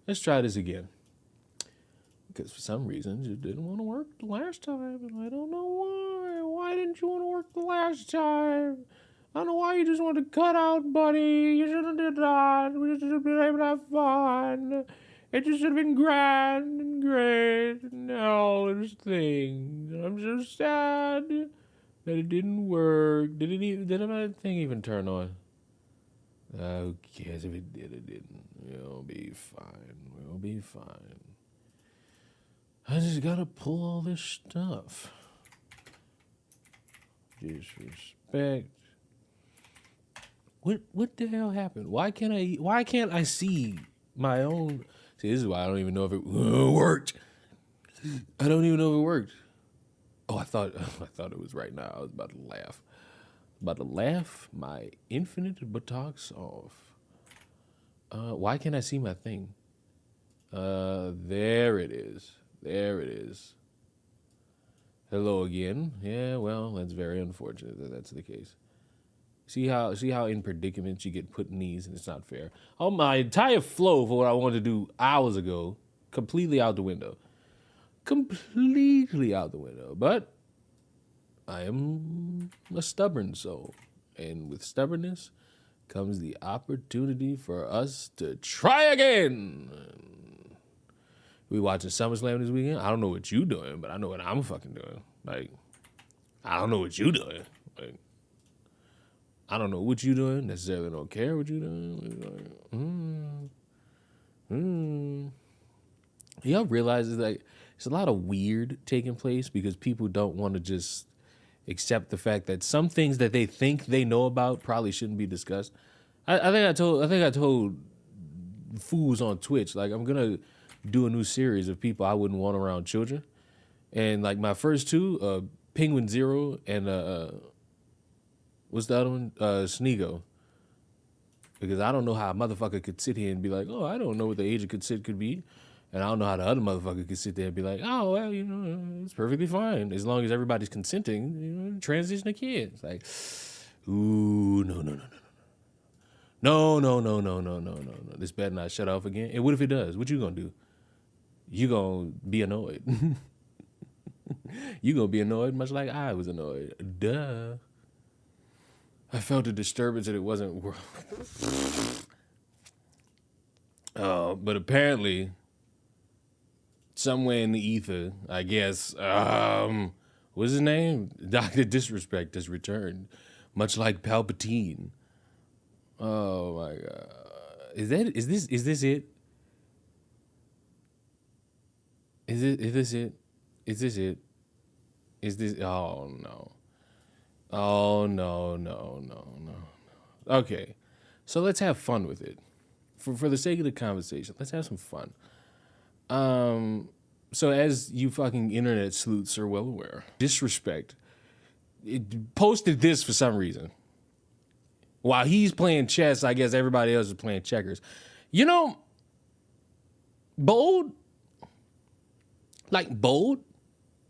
Let's try this again. Because for some reason, you didn't want to work the last time, and I don't know why. Why didn't you want to work the last time? I don't know why you just wanted to cut out, buddy. You shouldn't have done that. We should have been able to have fun. It just should have been grand and great and all those things. I'm so sad that it didn't work. Did my thing even turn on? Who cares if it did or didn't? We'll be fine. We'll be fine. I just gotta pull all this stuff. Disrespect. What the hell happened? Why can't I see my own? See, this is why I don't even know if it worked. I don't even know if it worked. Oh, I thought it was right now. I was about to laugh. About to laugh my infinite buttocks off. Why can't I see my thing? There it is. There it is. Hello again. Yeah, well, that's very unfortunate that that's the case. See how in predicaments you get put in these, and it's not fair. Oh, my entire flow for what I wanted to do hours ago, completely out the window. Completely out the window. But I am a stubborn soul, and with stubbornness comes the opportunity for us to try again. We watching SummerSlam this weekend. I don't know what you doing, but I know what I'm fucking doing. Like, I don't know what you doing. Like, I don't know what you doing. Necessarily don't care what you doing. Y'all realize it's like there's a lot of weird taking place because people don't want to just accept the fact that some things that they think they know about probably shouldn't be discussed. I think I told fools on Twitch, like, I'm gonna do a new series of people I wouldn't want around children. And like my first two, Penguin Zero and what's the other one? Sneego. Because I don't know how a motherfucker could sit here and be like, oh, I don't know what the age of consent could be. And I don't know how the other motherfucker could sit there and be like, oh, well, you know, it's perfectly fine. As long as everybody's consenting, you know, transition to kids. Like, ooh, no. No. This better not shut off again. And what if it does? What you gonna do? You gonna be annoyed. You gonna be annoyed much like I was annoyed. Duh. I felt a disturbance that it wasn't. But apparently, somewhere in the ether, I guess, what's his name? Dr. Disrespect has returned, much like Palpatine. Oh my God. Is this it? Is this it? Is this, oh no. Oh no. Okay. So let's have fun with it. For the sake of the conversation, let's have some fun. So as you fucking internet sleuths are well aware, Disrespect posted this for some reason. While he's playing chess, I guess everybody else is playing checkers. You know, bold,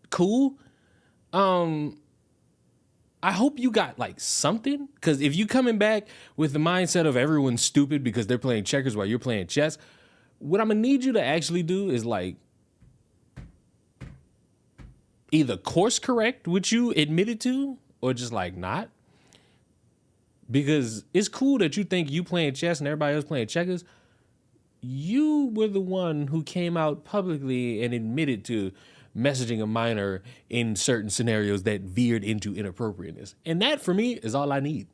cool. I hope you got like something, because if you coming back with the mindset of everyone's stupid because they're playing checkers while you're playing chess, what I'm gonna need you to actually do is like either course correct what you admitted to or just like not. Because it's cool that you think you playing chess and everybody else playing checkers. You were the one who came out publicly and admitted to messaging a minor in certain scenarios that veered into inappropriateness. And that, for me, is all I need.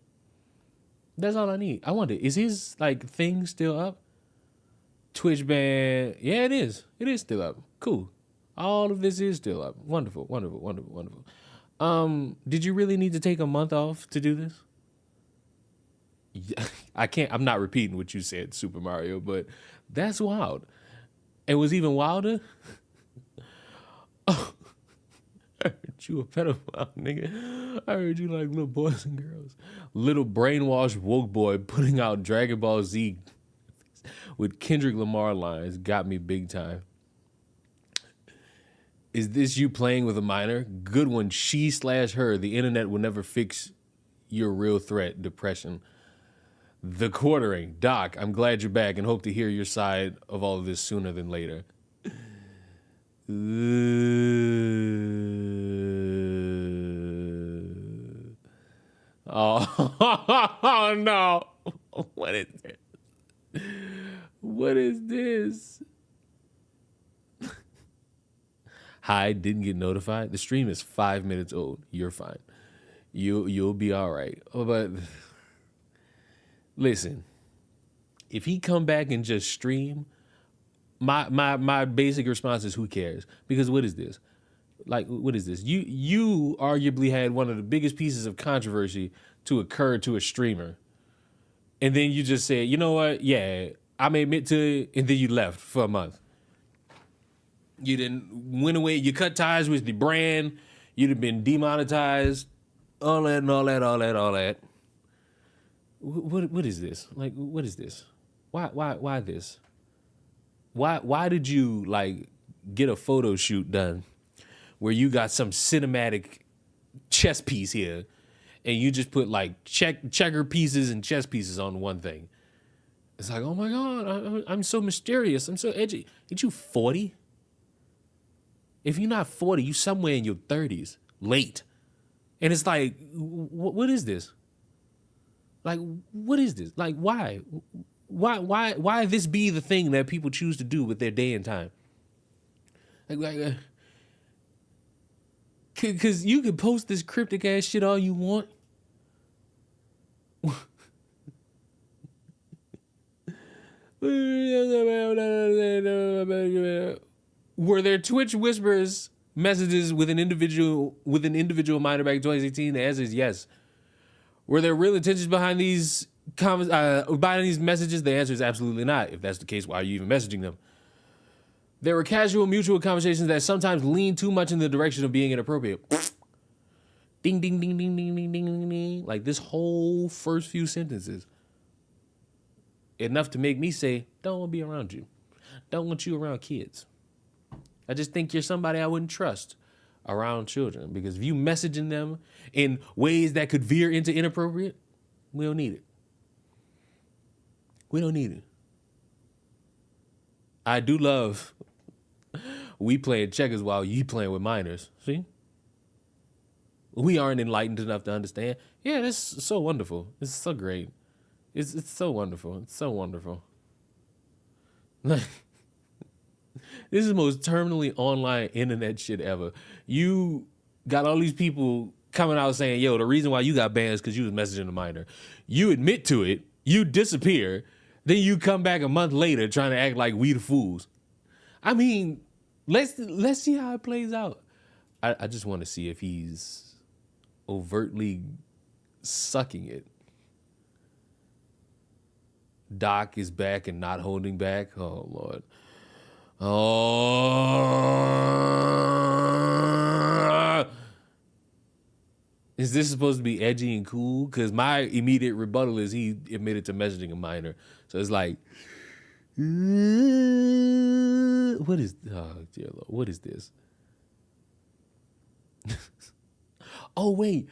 That's all I need. I wonder, is his like thing still up? Twitch ban. Yeah, it is. It is still up. Cool. All of this is still up. Wonderful. Did you really need to take a month off to do this? I'm not repeating what you said, Super Mario, but that's wild. It was even wilder. Oh, I heard you a pedophile, nigga. I heard you like little boys and girls. Little brainwashed woke boy putting out Dragon Ball Z with Kendrick Lamar lines got me big time. Is this you playing with a minor? Good one, she/her. The internet will never fix your real threat, depression. The quartering. Doc, I'm glad you're back and hope to hear your side of all of this sooner than later. Oh, no. What is this? What is this? Hi, didn't get notified. The stream is 5 minutes old. You're fine. You'll be all right. But listen, if he come back and just stream, my basic response is who cares? Because what is this? Like, what is this? You arguably had one of the biggest pieces of controversy to occur to a streamer. And then you just said, you know what? Yeah, I may admit to it. And then you left for a month. You didn't went away. You cut ties with the brand. You'd have been demonetized. All that and all that, all that, all that. What is this? Like, what is this? Why this? Why did you like get a photo shoot done where you got some cinematic chess piece here and you just put like checker pieces and chess pieces on one thing? It's like, oh my God, I'm so mysterious. I'm so edgy. Ain't you 40? If you're not 40, you somewhere in your 30s, late. And it's like, what is this? Like, what is this? Like, why? Why this be the thing that people choose to do with their day and time? Because you can post this cryptic ass shit all you want. Were there Twitch whispers messages with an individual minor back in 2018? The answer is yes. Were there real intentions behind these comments, behind these messages? The answer is absolutely not. If that's the case, why are you even messaging them? There were casual, mutual conversations that sometimes lean too much in the direction of being inappropriate. Ding, ding, ding, ding, ding, ding, ding, ding. Like this whole first few sentences. Enough to make me say, don't want to be around you. Don't want you around kids. I just think you're somebody I wouldn't trust around children, because if you messaging them in ways that could veer into inappropriate, we don't need it. We don't need it. I do love we playing checkers while you playing with minors. See? We aren't enlightened enough to understand. Yeah, that's so wonderful. It's so great. It's so wonderful. It's so wonderful. This is the most terminally online internet shit ever. You got all these people coming out saying, yo, the reason why you got banned is because you was messaging a minor. You admit to it, you disappear, then you come back a month later trying to act like we the fools. I mean, let's see how it plays out. I just want to see if he's overtly sucking it. Doc is back and not holding back. Oh, Lord. Oh, is this supposed to be edgy and cool? Because my immediate rebuttal is he admitted to messaging a minor. So it's like, what is, oh dear Lord, what is this? Oh, wait.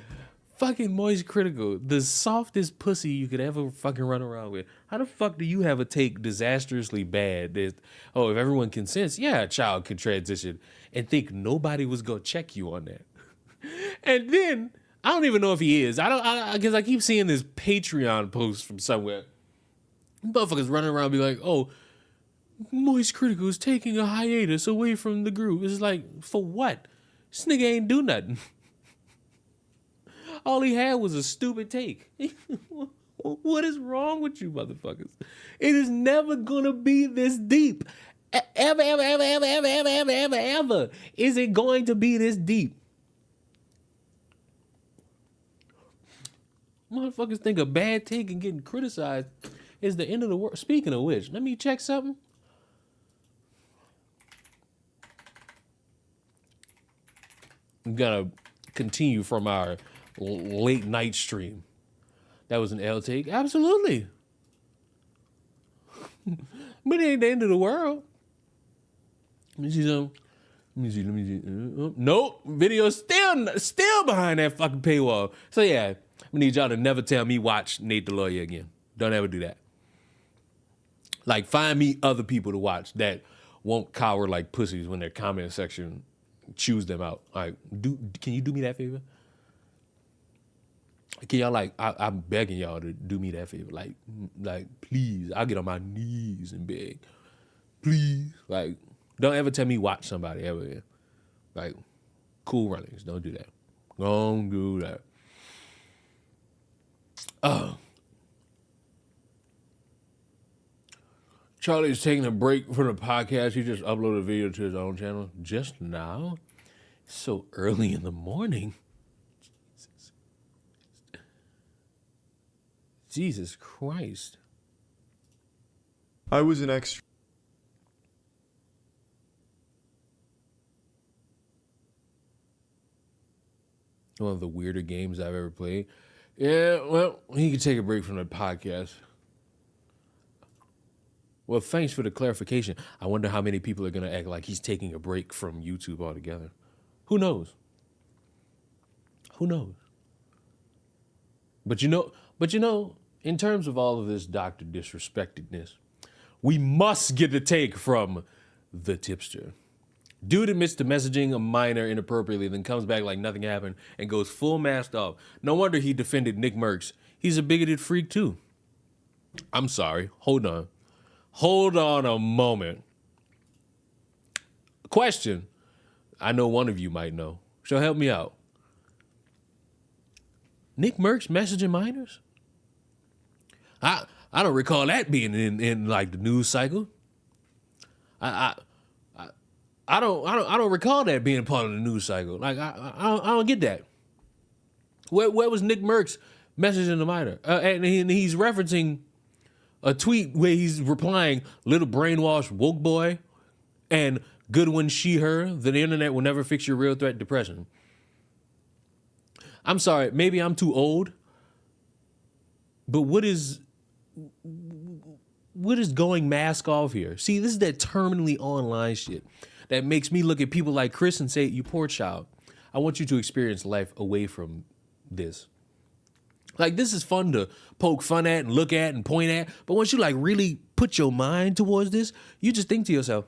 Fucking Moist Critical, the softest pussy you could ever fucking run around with. How the fuck do you have a take disastrously bad that, oh, if everyone consents, yeah, a child can transition, and think nobody was gonna check you on that? And then, I don't even know if he is. Because I keep seeing this Patreon post from somewhere. Motherfuckers running around be like, oh, Moist Critical is taking a hiatus away from the group. It's like, for what? This nigga ain't do nothing. All he had was a stupid take. What is wrong with you motherfuckers? It is never gonna be this deep. Ever, ever, ever, ever, ever, ever, ever, ever, ever. Is it going to be this deep? Motherfuckers think a bad take and getting criticized is the end of the world. Speaking of which, let me check something. I'm gonna continue from our late night stream. That was an L take. Absolutely. But it ain't the end of the world. Let me see something. Let me see. Nope. Video still behind that fucking paywall. So yeah, I need y'all to never tell me watch Nate the Lawyer again. Don't ever do that. Like, find me other people to watch that won't cower like pussies when their comment section chews them out. Like, can you do me that favor? Can y'all, like, I'm begging y'all to do me that favor. Like, please, I'll get on my knees and beg. Please. Like, don't ever tell me watch somebody ever again. Like, Cool Runnings. Don't do that. Don't do that. Charlie's taking a break from the podcast. He just uploaded a video to his own channel just now. It's so early in the morning. Jesus Christ. I was an extra. One of the weirder games I've ever played. Yeah, well, he could take a break from the podcast. Well, thanks for the clarification. I wonder how many people are going to act like he's taking a break from YouTube altogether. Who knows? Who knows? But you know, in terms of all of this Dr. Disrespectedness, we must get the take from the tipster. Dude admits to messaging a minor inappropriately, then comes back like nothing happened and goes full masked off. No wonder he defended Nick Merckx. He's a bigoted freak too. I'm sorry. Hold on. Hold on a moment. Question. I know one of you might know. So help me out. Nick Merckx messaging minors? I don't recall that being in like the news cycle. I don't recall that being part of the news cycle. Like I don't get that. Where was Nick Merckx messaging the minor? And he's referencing a tweet where he's replying, "Little brainwashed woke boy," and "Good one she her. The internet will never fix your real threat depression." I'm sorry, maybe I'm too old, but what is going mask off here? See, this is that terminally online shit that makes me look at people like Chris and say, "You poor child. I want you to experience life away from this." Like, this is fun to poke fun at and look at and point at, but once you like really put your mind towards this, you just think to yourself,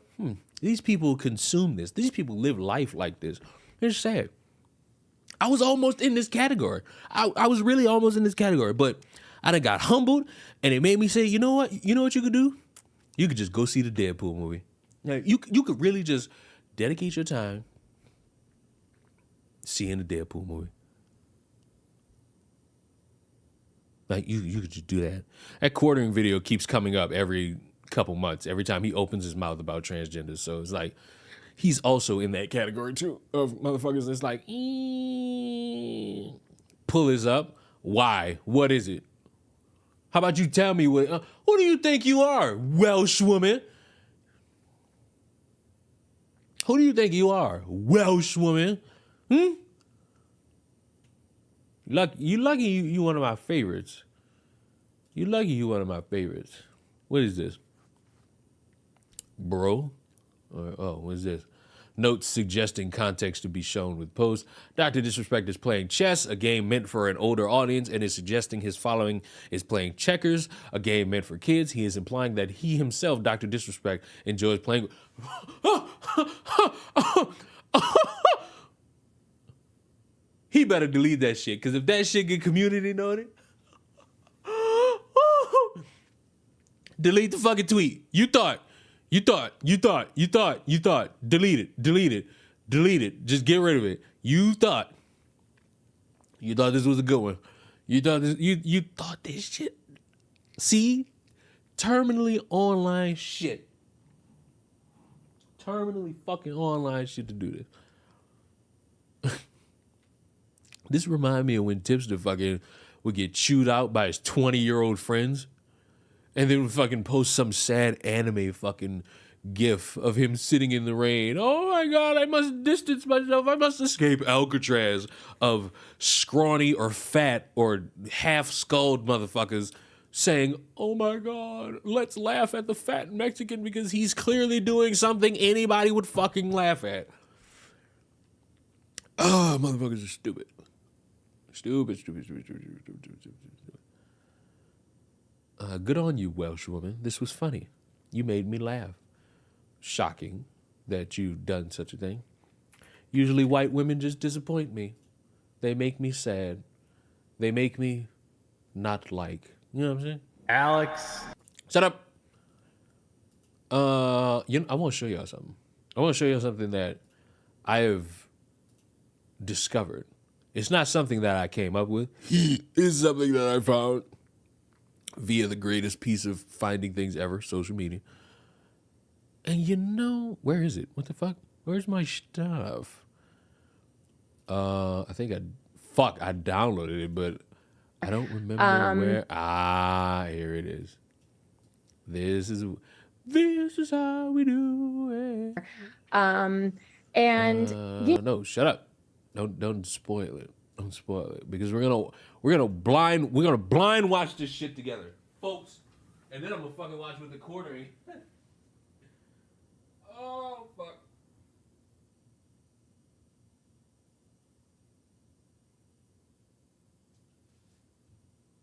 these people consume this. These people live life like this. It's sad. I was almost in this category. I was really almost in this category, but I done got humbled, and it made me say, you know what? You know what you could do? You could just go see the Deadpool movie. Like, you could really just dedicate your time seeing the Deadpool movie. Like, you could just do that. That quartering video keeps coming up every couple months, every time he opens his mouth about transgenders. So it's like, he's also in that category too of motherfuckers that's like, pull this up. Why? What is it? How about you tell me what? Who do you think you are, Welsh woman? Who do you think you are, Welsh woman? You lucky you one of my favorites. You lucky you one of my favorites. What is this? Bro? What is this? Notes suggesting context to be shown with post. Dr. Disrespect is playing chess, a game meant for an older audience, and is suggesting his following is playing checkers, a game meant for kids. He is implying that he himself, Dr. Disrespect, enjoys playing. He better delete that shit, because if that shit get community noted, delete the fucking tweet. You thought. Delete it. Just get rid of it. You thought this was a good one. You thought this shit. See? Terminally online shit. Terminally fucking online shit to do this. This remind me of when Tipster fucking would get chewed out by his 20-year-old friends and then would fucking post some sad anime fucking gif of him sitting in the rain. Oh my God, I must distance myself. I must escape Alcatraz of scrawny or fat or half-skulled motherfuckers saying, oh my God, let's laugh at the fat Mexican because he's clearly doing something anybody would fucking laugh at. Oh, motherfuckers are stupid. Stupid. Good on you, Welsh woman. This was funny. You made me laugh. Shocking that you've done such a thing. Usually white women just disappoint me. They make me sad. They make me not like. You know what I'm saying? Alex. Shut up. I want to show y'all something. I want to show you something that I have discovered. It's not something that I came up with. It's something that I found via the greatest piece of finding things ever, social media. And where is it? What the fuck? Where's my stuff? I think I downloaded it, but I don't remember where. Here it is. This is how we do it. No, shut up. Don't spoil it. Don't spoil it because we're gonna blind watch this shit together, folks. And then I'm gonna fucking watch with the quartering. Oh fuck.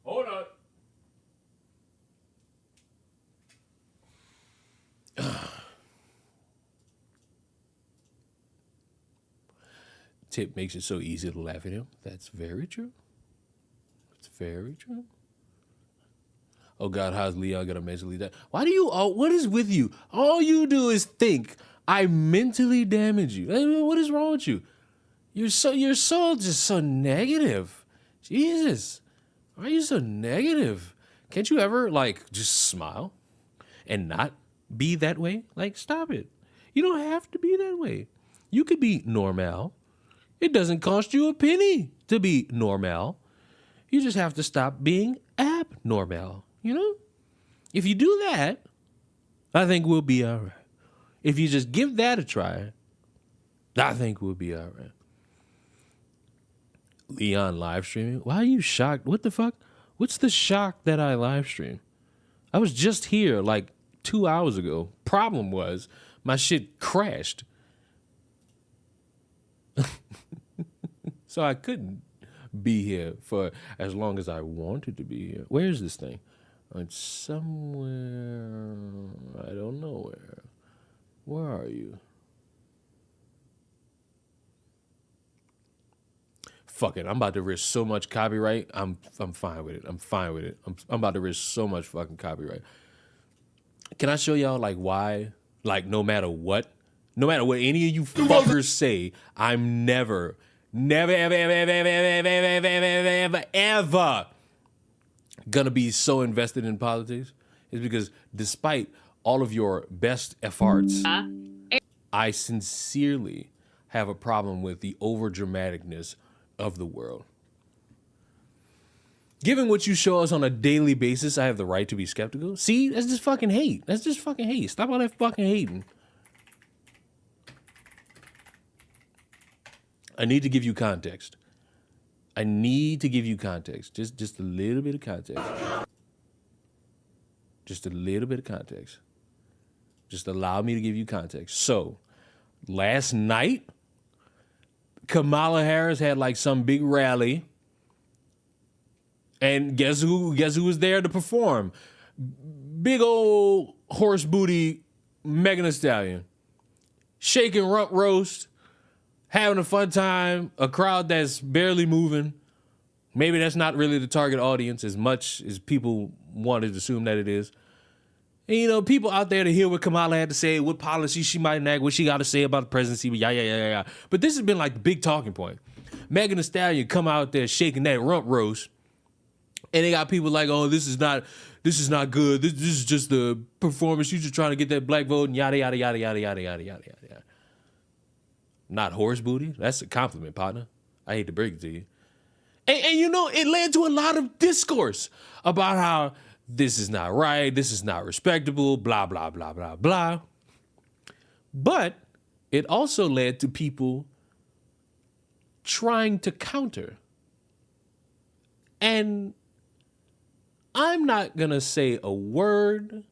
Hold on. Tip makes it so easy to laugh at him. That's very true. It's very true. Oh God, how's Leon gonna mentally die? What is with you? All you do is think I mentally damage you. What is wrong with you? You're just so negative. Jesus, why are you so negative? Can't you ever just smile and not be that way? Stop it. You don't have to be that way. You could be normal. It doesn't cost you a penny to be normal. You just have to stop being abnormal, If you do that, I think we'll be all right. If you just give that a try, I think we'll be all right. Leon live streaming? Why are you shocked? What the fuck? What's the shock that I live stream? I was just here 2 hours ago. Problem was, my shit crashed. So I couldn't be here for as long as I wanted to be here. Where's this thing? It's somewhere. I don't know where. Where are you? Fuck it. I'm about to risk so much copyright. I'm fine with it. I'm fine with it. I'm about to risk so much fucking copyright. Can I show y'all why? No matter what any of you fuckers say, I'm never, ever gonna be so invested in politics is because despite all of your best efforts, I sincerely have a problem with the overdramaticness of the world. Given what you show us on a daily basis, I have the right to be skeptical. See, that's just fucking hate. That's just fucking hate. Stop all that fucking hating. I need to give you context. Just a little bit of context. Just a little bit of context. Just allow me to give you context. So, last night, Kamala Harris had some big rally. And guess who was there to perform? Big old horse booty Megan Thee Stallion. Shaking rump roast. Having a fun time, a crowd that's barely moving. Maybe that's not really the target audience as much as people wanted to assume that it is. And, people out there to hear what Kamala had to say, what policies she might enact, what she got to say about the presidency, yeah. But this has been the big talking point. Megan Thee Stallion come out there shaking that rump roast, and they got people oh, this is not good. This is just the performance. You just trying to get that black vote and yada yada yada yada yada yada yada yada. Not horse booty. That's a compliment, partner. I hate to break it to you. And it led to a lot of discourse about how this is not right, this is not respectable, blah, blah, blah, blah, blah. But it also led to people trying to counter. And I'm not going to say a word.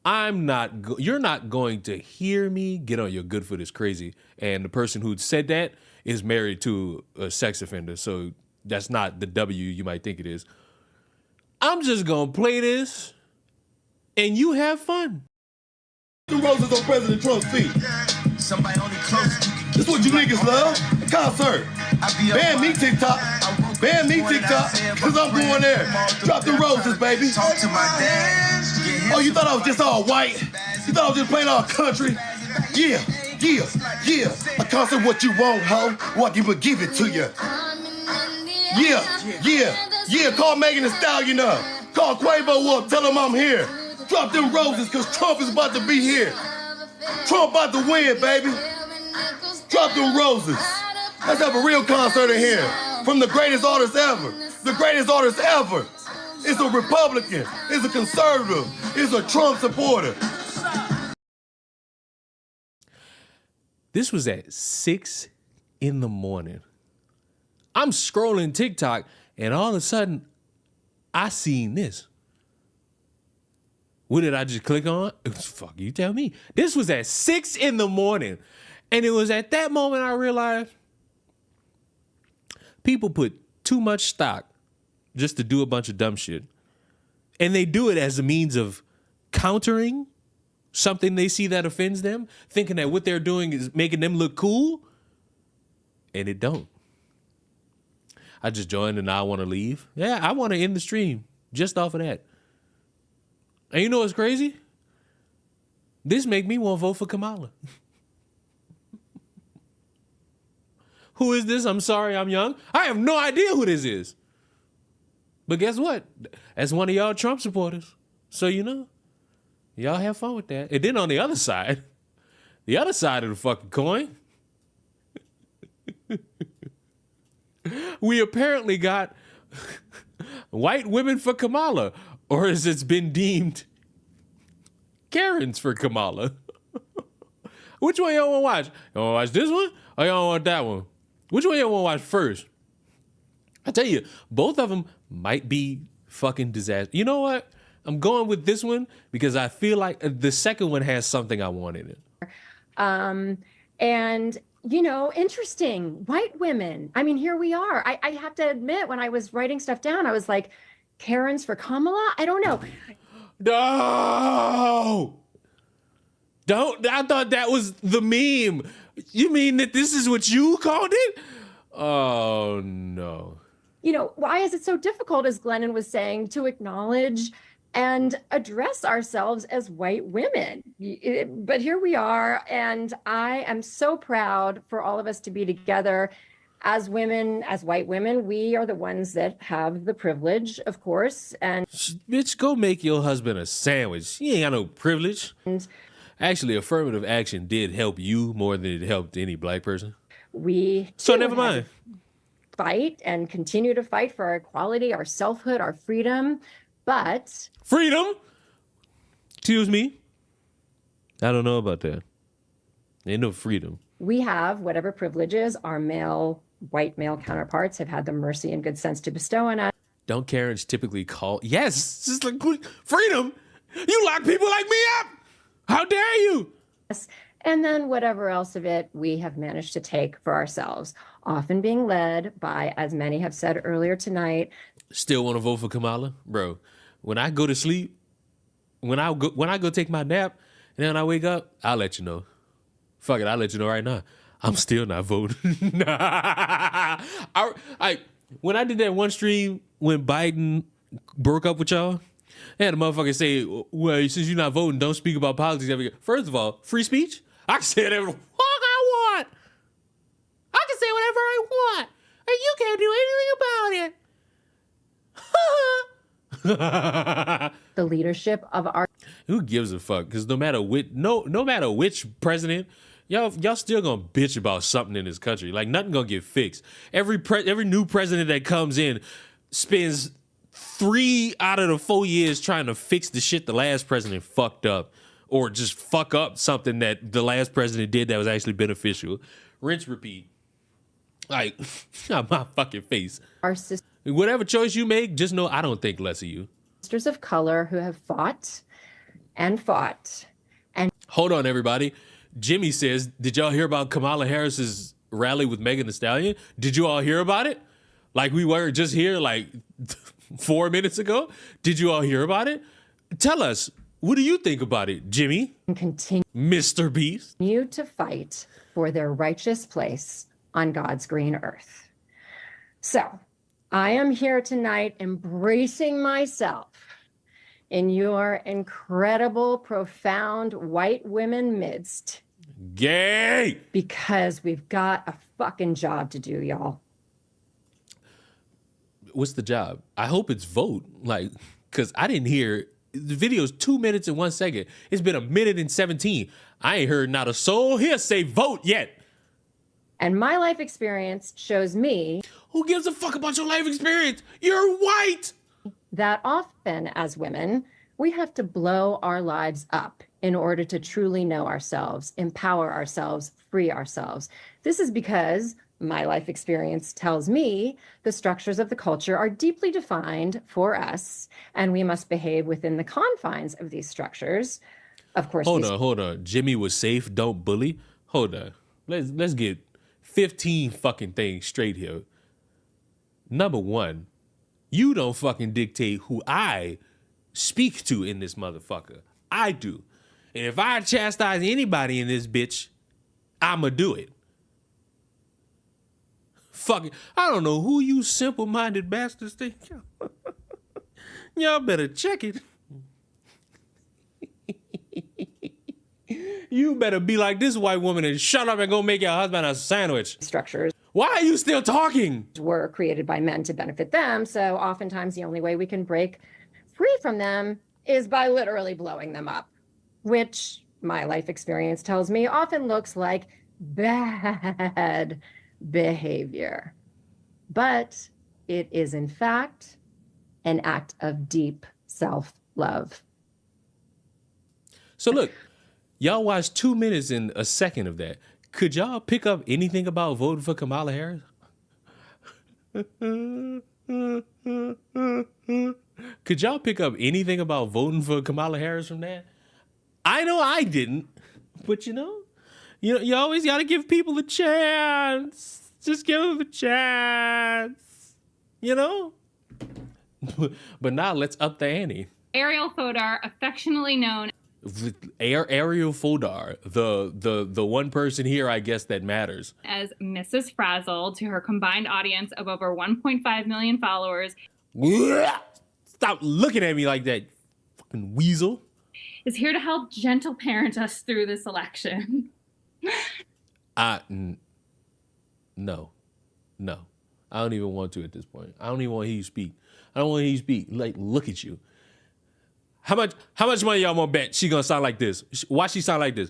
You're not going to hear me get on your good foot is crazy. And the person who said that is married to a sex offender. So that's not the W you might think it is. I'm just gonna play this and you have fun. The roses on President Trump's feet. Somebody only close. This what you niggas love? A concert. Ban me TikTok. Ban me TikTok, cause I'm going there. Drop the roses, baby. Talk to my dad. Oh, you thought I was just all white? You thought I was just playing all country? Yeah. A concert what you want, ho. What you would give it to you. Yeah. Call Megan Thee Stallion up. Call Quavo up. Tell him I'm here. Drop them roses, cause Trump is about to be here. Trump about to win, baby. Drop them roses. Let's have a real concert in here. From the greatest artist ever. The greatest artist ever. It's a Republican. It's a conservative. It's a Trump supporter. This was at 6 a.m. I'm scrolling TikTok and all of a sudden I seen this. What did I just click on? Fuck, you tell me. This was at 6 a.m. And it was at that moment I realized people put too much stock just to do a bunch of dumb shit. And they do it as a means of countering something they see that offends them, thinking that what they're doing is making them look cool. And it don't. I just joined and now I want to leave. Yeah, I want to end the stream just off of that. And you know what's crazy? This make me want to vote for Kamala. Who is this? I'm sorry, I'm young. I have no idea who this is. But guess what? That's one of y'all Trump supporters. So, you know, y'all have fun with that. And then on the other side of the fucking coin, we apparently got white women for Kamala. Or as it's been deemed, Karens for Kamala. Which one y'all want to watch? You want to watch this one or y'all want that one? Which one y'all want to watch first? I tell you, both of them might be fucking disaster. You know what? I'm going with this one because I feel like the second one has something I want in it. And, you know, interesting. White women. I mean, here we are. I have to admit, when I was writing stuff down, I was like, Karens for Kamala? I don't know. No! Don't. I thought that was the meme. You mean that this is what you called it? Oh, no. You know, why is it so difficult, as Glennon was saying, to acknowledge and address ourselves as white women? But here we are, and I am so proud for all of us to be together. As women, as white women, we are the ones that have the privilege, of course. And bitch, go make your husband a sandwich. He ain't got no privilege. Actually, affirmative action did help you more than it helped any black person. So never mind. Fight and continue to fight for our equality, our selfhood, our freedom. But freedom? Excuse me? I don't know about that. Ain't no freedom. We have whatever privileges our white male counterparts have had the mercy and good sense to bestow on us. Don't Karens typically call? Yes, just like freedom. You lock people like me up. How dare you? And then whatever else of it we have managed to take for ourselves, often being led by, as many have said earlier tonight. Still want to vote for Kamala? Bro, when I go to sleep, when I go take my nap, and then I wake up, I'll let you know. Fuck it, I'll let you know right now. I'm still not voting. When I did that one stream when Biden broke up with y'all, I had a motherfucker say, well, since you're not voting, don't speak about politics ever again. First of all, free speech? I can say whatever the fuck I want. I can say whatever I want. And you can't do anything about it. The leadership of our... Who gives a fuck? Because no matter which president, y'all still gonna bitch about something in this country. Like nothing gonna get fixed. Every new president that comes in spends 3 out of the 4 years trying to fix the shit the last president fucked up, or just fuck up something that the last president did that was actually beneficial. Rinse, repeat. Like, on my fucking face. Our sisters, whatever choice you make, just know I don't think less of you. Sisters of color who have fought and fought. And hold on, everybody. Jimmy says, did y'all hear about Kamala Harris's rally with Megan Thee Stallion? Did you all hear about it? Like we weren't just here, like 4 minutes ago? Did you all hear about it? Tell us, what do you think about it, Jimmy? And continue Mr. Beast? to fight for their righteous place on God's green earth. So I am here tonight embracing myself in your incredible, profound white women midst. Gay! Because we've got a fucking job to do, y'all. What's the job? I hope it's vote. Like, because I didn't hear, the video's 2 minutes and 1 second. It's been 1 minute and 17. I ain't heard not a soul here say vote yet. And my life experience shows me Who gives a fuck about your life experience? You're white. that often as women, we have to blow our lives up in order to truly know ourselves, empower ourselves, free ourselves. This is because my life experience tells me the structures of the culture are deeply defined for us, and we must behave within the confines of these structures. Of course, Hold on. Jimmy was safe, don't bully. Hold on. Let's get 15 fucking things straight here. Number one, you don't fucking dictate who I speak to in this motherfucker. I do. And if I chastise anybody in this bitch, I'ma do it. Fucking, I don't know who you simple-minded bastards think. Y'all better check it. You better be like this white woman and shut up and go make your husband a sandwich. structures Why are you still talking? were created by men to benefit them. So oftentimes the only way we can break free from them is by literally blowing them up, which my life experience tells me often looks like bad behavior. But it is, in fact, an act of deep self-love. So look, y'all watched 2 minutes and a second of that. Could y'all pick up anything about voting for Kamala Harris? Could y'all pick up anything about voting for Kamala Harris from that? I know I didn't, but you always got to give people a chance. Just give them a chance, But now let's up the ante. Ariel Fodor, affectionately known Ariel Fodor, the one person here, I guess, that matters. as Mrs. Frazzle, to her combined audience of over 1.5 million followers, Stop looking at me like that, you fucking weasel. is here to help gentle parent us through this election. No. I don't even want to at this point. I don't even want to hear you speak. I don't want to hear you speak. Like, look at you. How much money y'all want to bet she gonna sound like this? Why she sound like this?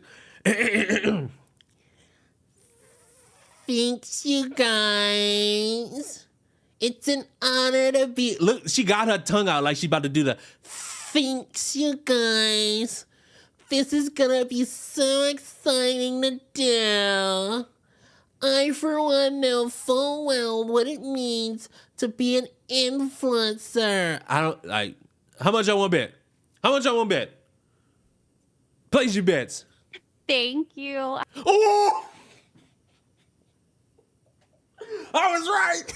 Thanks, you guys. It's an honor to be. Look, she got her tongue out like she about to do the. Thanks, you guys. This is gonna be so exciting to do. I, for one, know full well what it means to be an influencer. I don't like. How much y'all want to bet? How much y'all want to bet? Place your bets. Thank you. Oh! I was right.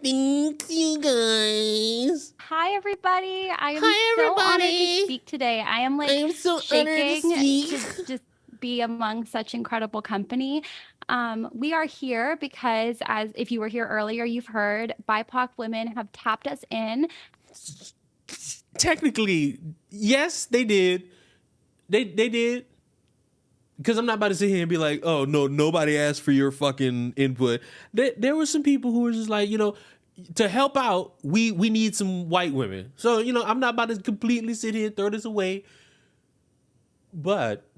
Thanks, you guys. Hi, everybody. I am Hi, so honored everybody. to speak today. I am I am so honored to shaking speak. to just be among such incredible company. We are here because, as if you were here earlier, you've heard BIPOC women have tapped us in. Technically, yes, they did. They did. Because I'm not about to sit here and be like, oh, no, nobody asked for your fucking input. There were some people who were just like, to help out, we need some white women. So, I'm not about to completely sit here and throw this away. But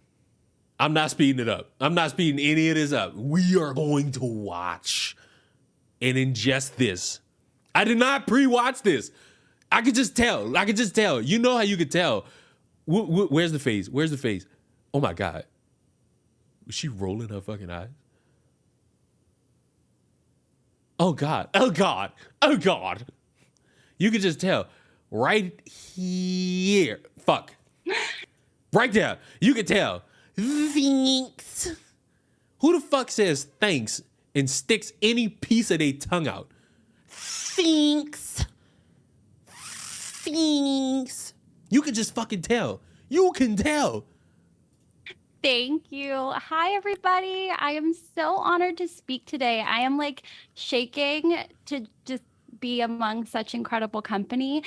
I'm not speeding it up. I'm not speeding any of this up. We are going to watch and ingest this. I did not pre-watch this. I could just tell. You know how you could tell. Where's the face? Where's the face? Oh, my God. Was she rolling her fucking eyes? Oh, God. Oh, God. Oh, God. You could just tell. Right here. Fuck. Right there. You could tell. Thanks. Who the fuck says thanks and sticks any piece of their tongue out? Thanks. Thanks. You can just fucking tell. You can tell. Thank you. Hi, everybody. I am so honored to speak today. I am like shaking to just be among such incredible company.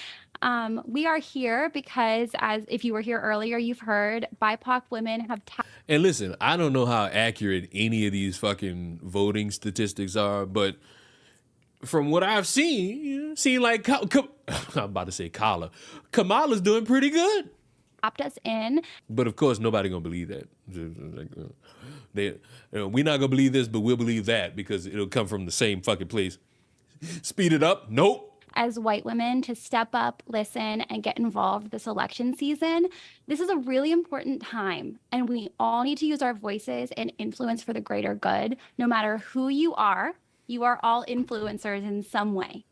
We are here because, as if you were here earlier, you've heard BIPOC women have. And listen, I don't know how accurate any of these fucking voting statistics are, but from what I've seen like, I'm about to say Kamala's doing pretty good. Opt us in. But of course, nobody gonna believe that. We're not gonna believe this, but we'll believe that because it'll come from the same fucking place. Speed it up? Nope. As white women to step up, listen, and get involved this election season. This is a really important time, and we all need to use our voices and influence for the greater good. No matter who you are all influencers in some way.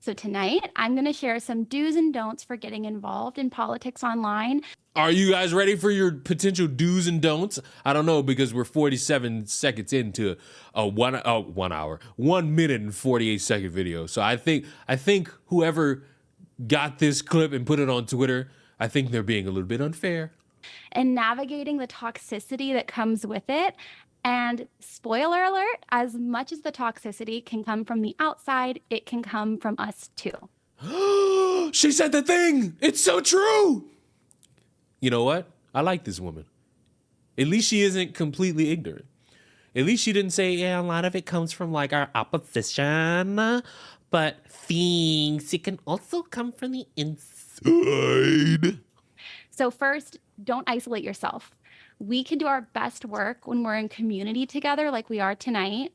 So tonight, I'm going to share some do's and don'ts for getting involved in politics online. Are you guys ready for your potential do's and don'ts? I don't know, because we're 47 seconds into a 1 minute and 48 second video. So I think whoever got this clip and put it on Twitter, I think they're being a little bit unfair. And navigating the toxicity that comes with it. And spoiler alert, as much as the toxicity can come from the outside, it can come from us too. She said the thing. It's so true. You know what? I like this woman. At least she isn't completely ignorant. At least she didn't say, yeah, a lot of it comes from like our opposition, but things, it can also come from the inside. So first, don't isolate yourself. We can do our best work when we're in community together like we are tonight,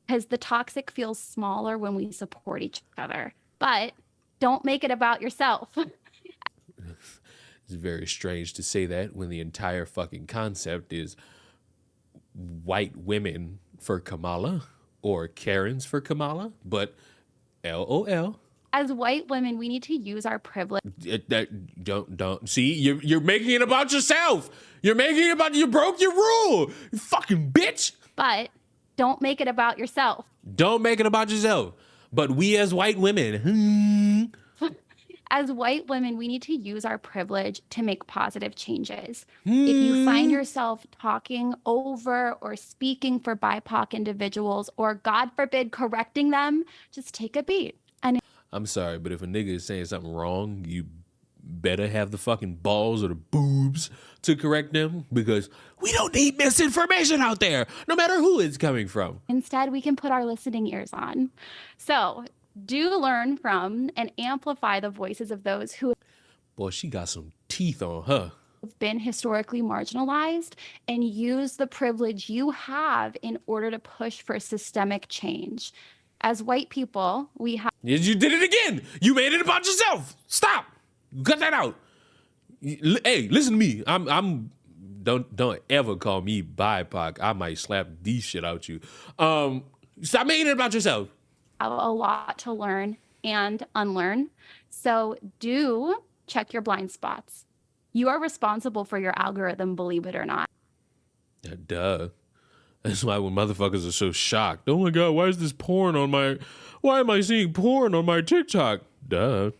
because the toxic feels smaller when we support each other. But don't make it about yourself. It's very strange to say that when the entire fucking concept is white women for Kamala or Karens for Kamala, but LOL. As white women, we need to use our privilege. Don't see, you're making it about yourself. You're making it about, you broke your rule, you fucking bitch. But don't make it about yourself. Don't make it about yourself. But we as white women. As white women, we need to use our privilege to make positive changes. If you find yourself talking over or speaking for BIPOC individuals, or God forbid, correcting them, just take a beat. And I'm sorry, but if a nigga is saying something wrong, you better have the fucking balls or the boobs to correct them, because we don't need misinformation out there, no matter who it's coming from. instead, we can put our listening ears on. So do learn from and amplify the voices of those who Boy, she got some teeth on her. have been historically marginalized, and use the privilege you have in order to push for systemic change. As white people, we have. You did it again. You made it about yourself. Stop. Cut that out. Hey, listen to me. Don't ever call me BIPOC. I might slap these shit out you. Stop making it about yourself. Have a lot to learn and unlearn. So do check your blind spots. You are responsible for your algorithm, believe it or not. Duh. That's why when motherfuckers are so shocked, oh my God, why am I seeing porn on my TikTok? Duh.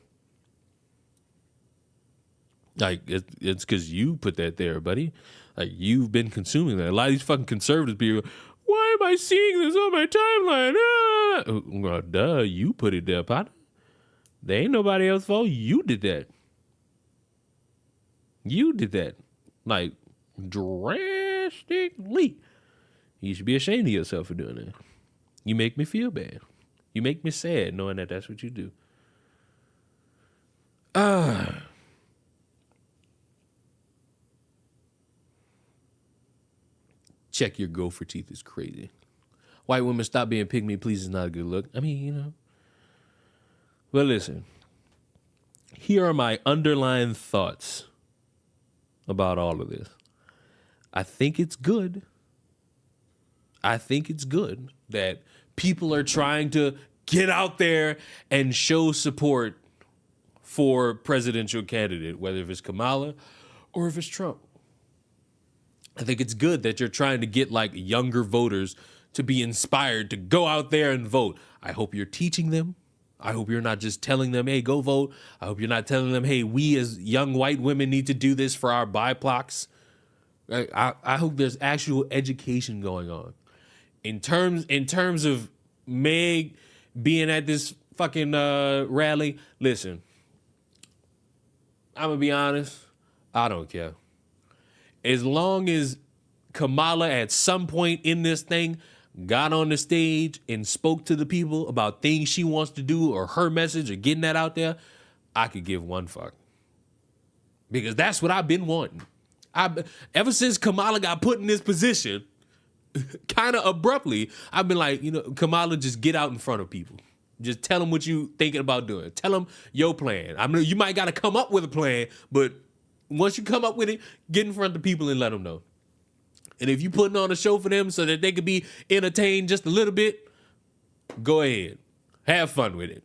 Like, it's because you put that there, buddy. Like, you've been consuming that. A lot of these fucking conservative people, why am I seeing this on my timeline? Ah! Well, duh, you put it there, partner. There ain't nobody else's fault. You did that. You did that. Like, drastically. You should be ashamed of yourself for doing that. You make me feel bad. You make me sad knowing that that's what you do. Check your gopher teeth is crazy. White women, stop being pygmy, please, is not a good look. I mean, you know. But listen, here are my underlying thoughts about all of this. I think it's good. I think it's good that people are trying to get out there and show support for presidential candidate, whether if it's Kamala or if it's Trump. I think it's good that you're trying to get like younger voters to be inspired to go out there and vote. I hope you're teaching them. I hope you're not just telling them, hey, go vote. I hope you're not telling them, hey, we as young white women need to do this for our BIPOCs. I hope there's actual education going on. In terms of Meg being at this fucking rally, listen, I'm gonna be honest, I don't care. As long as Kamala at some point in this thing got on the stage and spoke to the people about things she wants to do or her message or getting that out there, I could give one fuck. Because that's what I've been wanting. Ever since Kamala got put in this position, kind of abruptly, I've been like, Kamala, just get out in front of people. Just tell them what you thinking about doing. Tell them your plan. I mean, you might got to come up with a plan, but once you come up with it, get in front of people and let them know. And if you putting on a show for them so that they could be entertained just a little bit, go ahead. Have fun with it.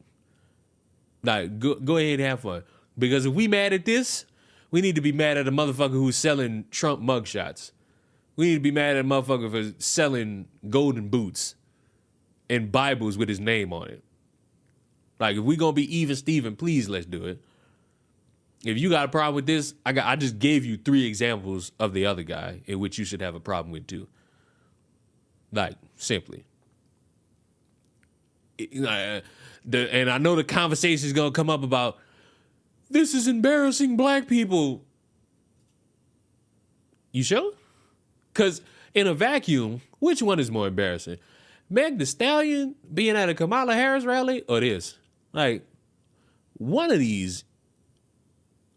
Like, go ahead and have fun. Because if we mad at this, we need to be mad at a motherfucker who's selling Trump mugshots. We need to be mad at a motherfucker for selling golden boots and Bibles with his name on it. Like, if we gonna be even Steven, please let's do it. If you got a problem with this, I just gave you 3 examples of the other guy in which you should have a problem with too. Like, simply. And I know the conversation is gonna come up about, this is embarrassing black people. You sure? Because in a vacuum, which one is more embarrassing? Meg Thee Stallion being at a Kamala Harris rally or this? Like, one of these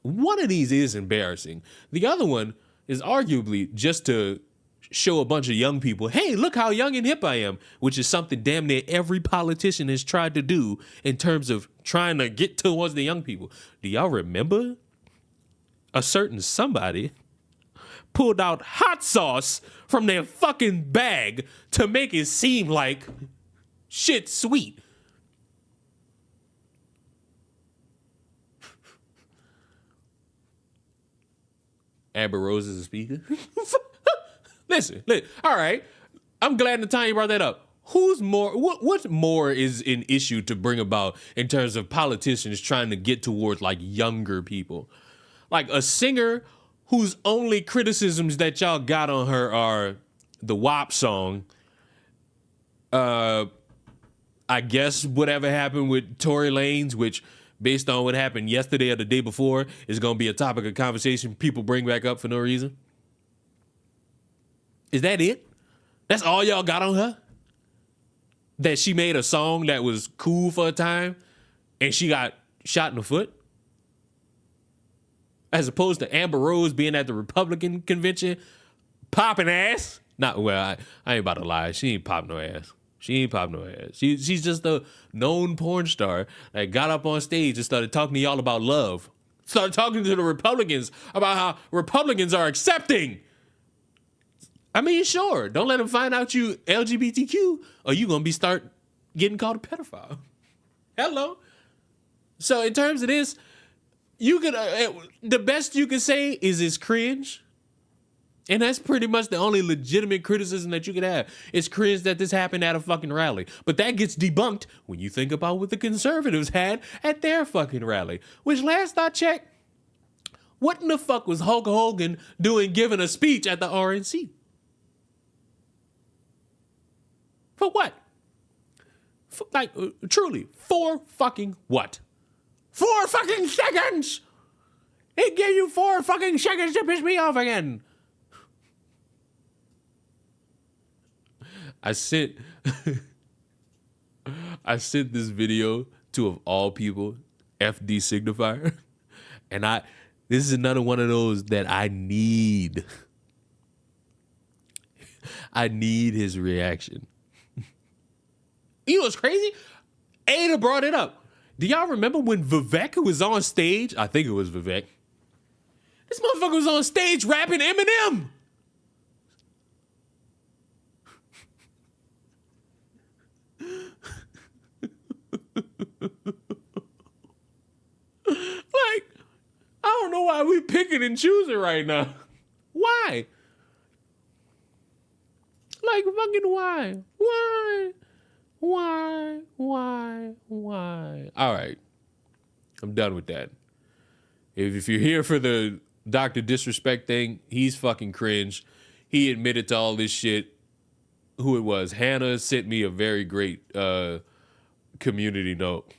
is embarrassing. The other one is arguably just to show a bunch of young people, hey, look how young and hip I am, which is something damn near every politician has tried to do in terms of trying to get towards the young people. Do y'all remember a certain somebody pulled out hot sauce from their fucking bag to make it seem like shit sweet? Amber Rose is a speaker. Listen, all right. I'm glad Natanya brought that up. Who's more? What more is an issue to bring about in terms of politicians trying to get towards like younger people? Like a singer whose only criticisms that y'all got on her are the WAP song. I guess whatever happened with Tory Lanez, which based on what happened yesterday or the day before is going to be a topic of conversation people bring back up for no reason. Is that it? That's all y'all got on her? That she made a song that was cool for a time and she got shot in the foot? As opposed to Amber Rose being at the Republican convention, popping ass. I ain't about to lie. She ain't pop no ass. She's just a known porn star that got up on stage and started talking to y'all about love. Started talking to the Republicans about how Republicans are accepting. I mean, sure, don't let them find out you LGBTQ or you gonna start getting called a pedophile. Hello. So in terms of this, you could the best you can say is it's cringe. And that's pretty much the only legitimate criticism that you could have. It's cringe that this happened at a fucking rally. But that gets debunked when you think about what the conservatives had at their fucking rally. Which last I checked, what in the fuck was Hulk Hogan doing giving a speech at the RNC? For what? Truly, for fucking what? 4 fucking seconds! It gave you 4 fucking seconds to piss me off again. I sent this video to, of all people, FD Signifier. And this is another one of those that I need. I need his reaction. You know what's crazy? Ada brought it up. Do y'all remember when Vivek was on stage? I think it was Vivek. This motherfucker was on stage rapping Eminem. Like, I don't know why we picking and choosing right now. Why? Like, fucking why? Why? Why? All right. I'm done with that. If you're here for the Dr. Disrespect thing, he's fucking cringe. He admitted to all this shit. Who it was. Hannah sent me a very great community note.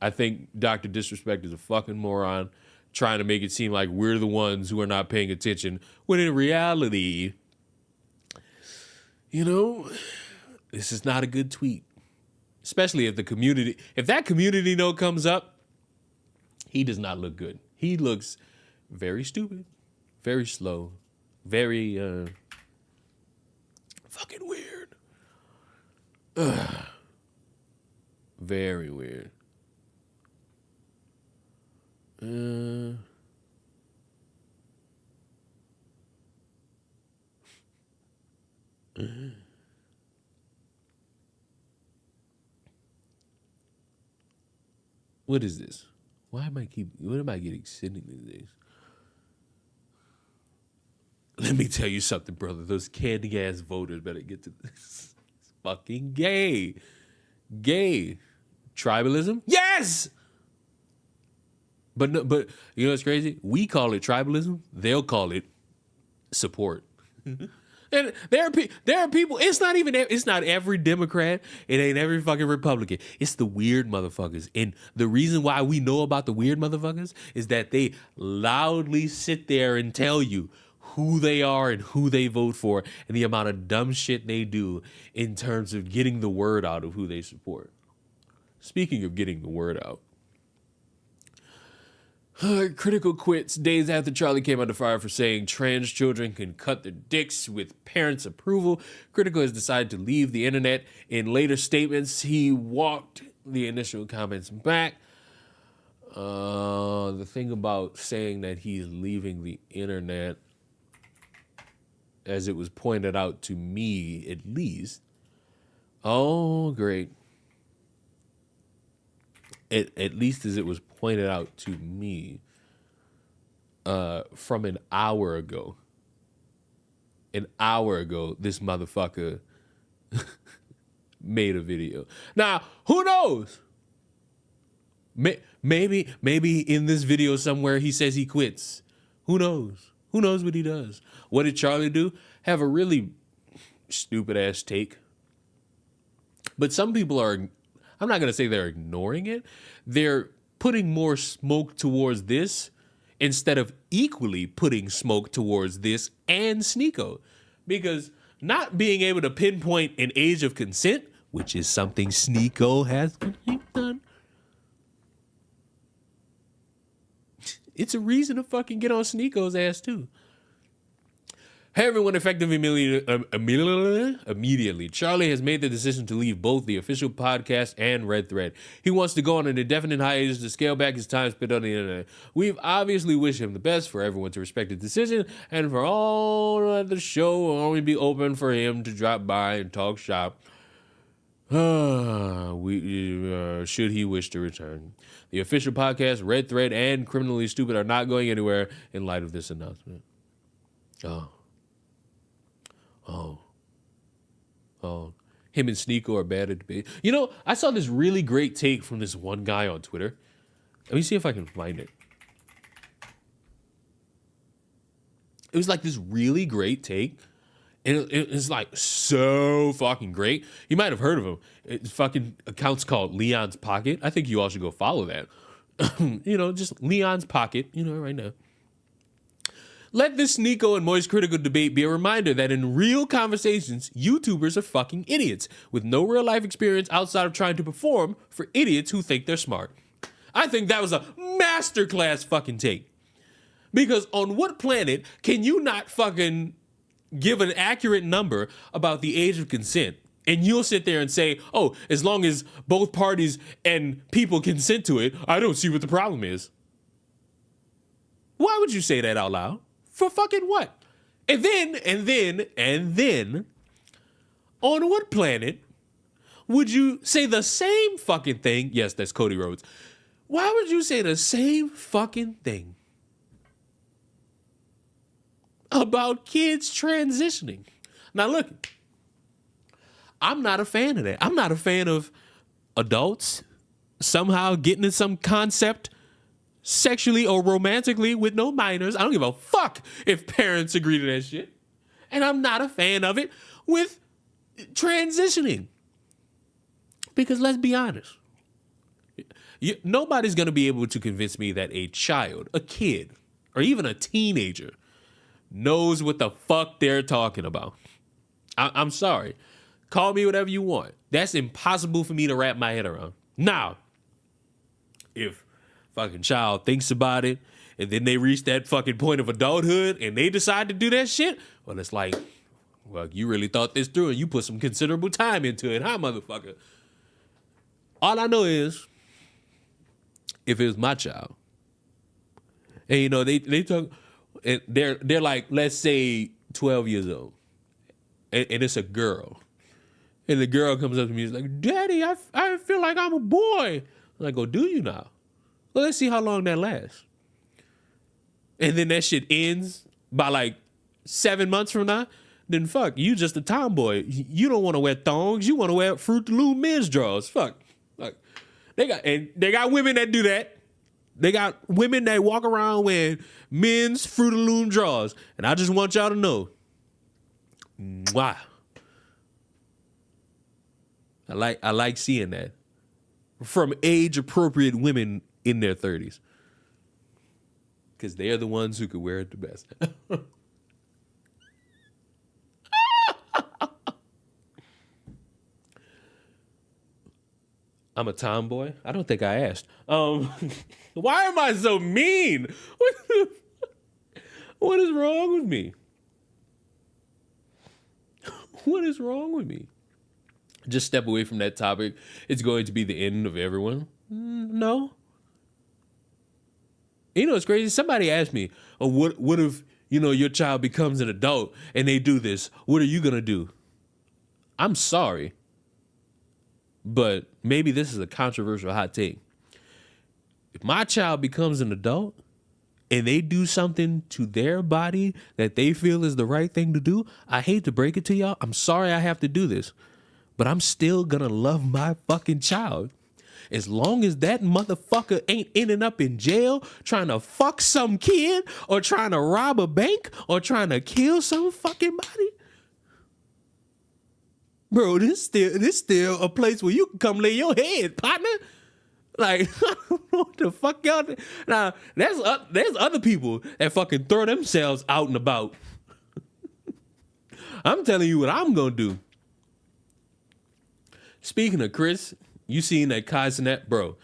I think Dr. Disrespect is a fucking moron trying to make it seem like we're the ones who are not paying attention, when in reality, you know, this is not a good tweet. Especially if that community note comes up, he does not look good. He looks very stupid, very slow, very fucking weird. Ugh. Very weird. What is this? What am I getting sending these days? Let me tell you something, brother. Those candy ass voters better get to this. It's fucking gay. Gay. Tribalism? Yes! But you know what's crazy? We call it tribalism. They'll call it support. And there are people. It's not every Democrat. It ain't every fucking Republican. It's the weird motherfuckers. And the reason why we know about the weird motherfuckers is that they loudly sit there and tell you who they are and who they vote for and the amount of dumb shit they do in terms of getting the word out of who they support. Speaking of getting the word out. Critical quits days after Charlie came under fire for saying trans children can cut their dicks with parents' approval. Critical has decided to leave the internet. In later statements, he walked the initial comments back. The thing about saying that he's leaving the internet, as it was pointed out to me at least. Oh, great. At least as it was pointed out to me from an hour ago. An hour ago, this motherfucker made a video. Now, who knows? Maybe in this video somewhere he says he quits. Who knows? Who knows what he does? What did Charlie do? Have a really stupid ass take. But some people are, I'm not going to say they're ignoring it. They're putting more smoke towards this instead of equally putting smoke towards this and Sneeko. Because not being able to pinpoint an age of consent, which is something Sneeko has done, it's a reason to fucking get on Sneeko's ass too. Hey everyone, effective immediately. Charlie has made the decision to leave both the official podcast and Red Thread. He wants to go on an indefinite hiatus to scale back his time spent on the internet. We've obviously wished him the best, for everyone to respect his decision, and for all of the show will only be open for him to drop by and talk shop. Should he wish to return. The official podcast, Red Thread, and Criminally Stupid are not going anywhere in light of this announcement. Him and Sneeko are bad at debate. You know, I saw this really great take from this one guy on Twitter. Let me see if I can find it. It was like this really great take. And it's like so fucking great. You might have heard of him. It's fucking account's called Leon's Pocket. I think you all should go follow that. You know, just Leon's Pocket, you know, right now. Let this Sneeko and Moist Critical debate be a reminder that in real conversations, YouTubers are fucking idiots with no real life experience outside of trying to perform for idiots who think they're smart. I think that was a masterclass fucking take. Because on what planet can you not fucking give an accurate number about the age of consent, and you'll sit there and say, oh, as long as both parties and people consent to it, I don't see what the problem is. Why would you say that out loud? For fucking what? And then, on what planet would you say the same fucking thing? Yes, that's Cody Rhodes. Why would you say the same fucking thing about kids transitioning? Now look, I'm not a fan of that. I'm not a fan of adults somehow getting in some concept sexually or romantically with no minors. I don't give a fuck if parents agree to that shit. And I'm not a fan of it with transitioning. Because let's be honest, nobody's going to be able to convince me that a child, a kid, or even a teenager knows what the fuck they're talking about. I'm sorry. Call me whatever you want. That's impossible for me to wrap my head around. Now, if fucking child thinks about it and then they reach that fucking point of adulthood and they decide to do that shit, well, it's like, well, you really thought this through and you put some considerable time into it, huh, motherfucker? All I know is, if it was my child, and you know, they talk, and they're like, let's say 12 years old, and it's a girl, and the girl comes up to me and is like, Daddy, I feel like I'm a boy. I'm like, oh, do you now? Well, let's see how long that lasts. And then that shit ends by like 7 months from now. Then fuck, you just a tomboy. You don't want to wear thongs. You want to wear Fruit of the Loom men's drawers. Fuck. Like, they got women that do that. They got women that walk around wearing men's Fruit of the Loom drawers. And I just want y'all to know, mwah. I like seeing that from age-appropriate women in their 30s. Because they're the ones who could wear it the best. I'm a tomboy? I don't think I asked. Why am I so mean? What is wrong with me? What is wrong with me? Just step away from that topic. It's going to be the end of everyone. No. You know, it's crazy. Somebody asked me, oh, what if, you know, your child becomes an adult and they do this? What are you going to do? I'm sorry, but maybe this is a controversial hot take. If my child becomes an adult and they do something to their body that they feel is the right thing to do, I hate to break it to y'all. I'm sorry I have to do this, but I'm still going to love my fucking child. As long as that motherfucker ain't ending up in jail trying to fuck some kid or trying to rob a bank or trying to kill some fucking body. Bro, this still a place where you can come lay your head, partner. Like, what the fuck y'all? Now, there's other people that fucking throw themselves out and about. I'm telling you what I'm gonna do. Speaking of Chris, you seen that Kaizenet, bro.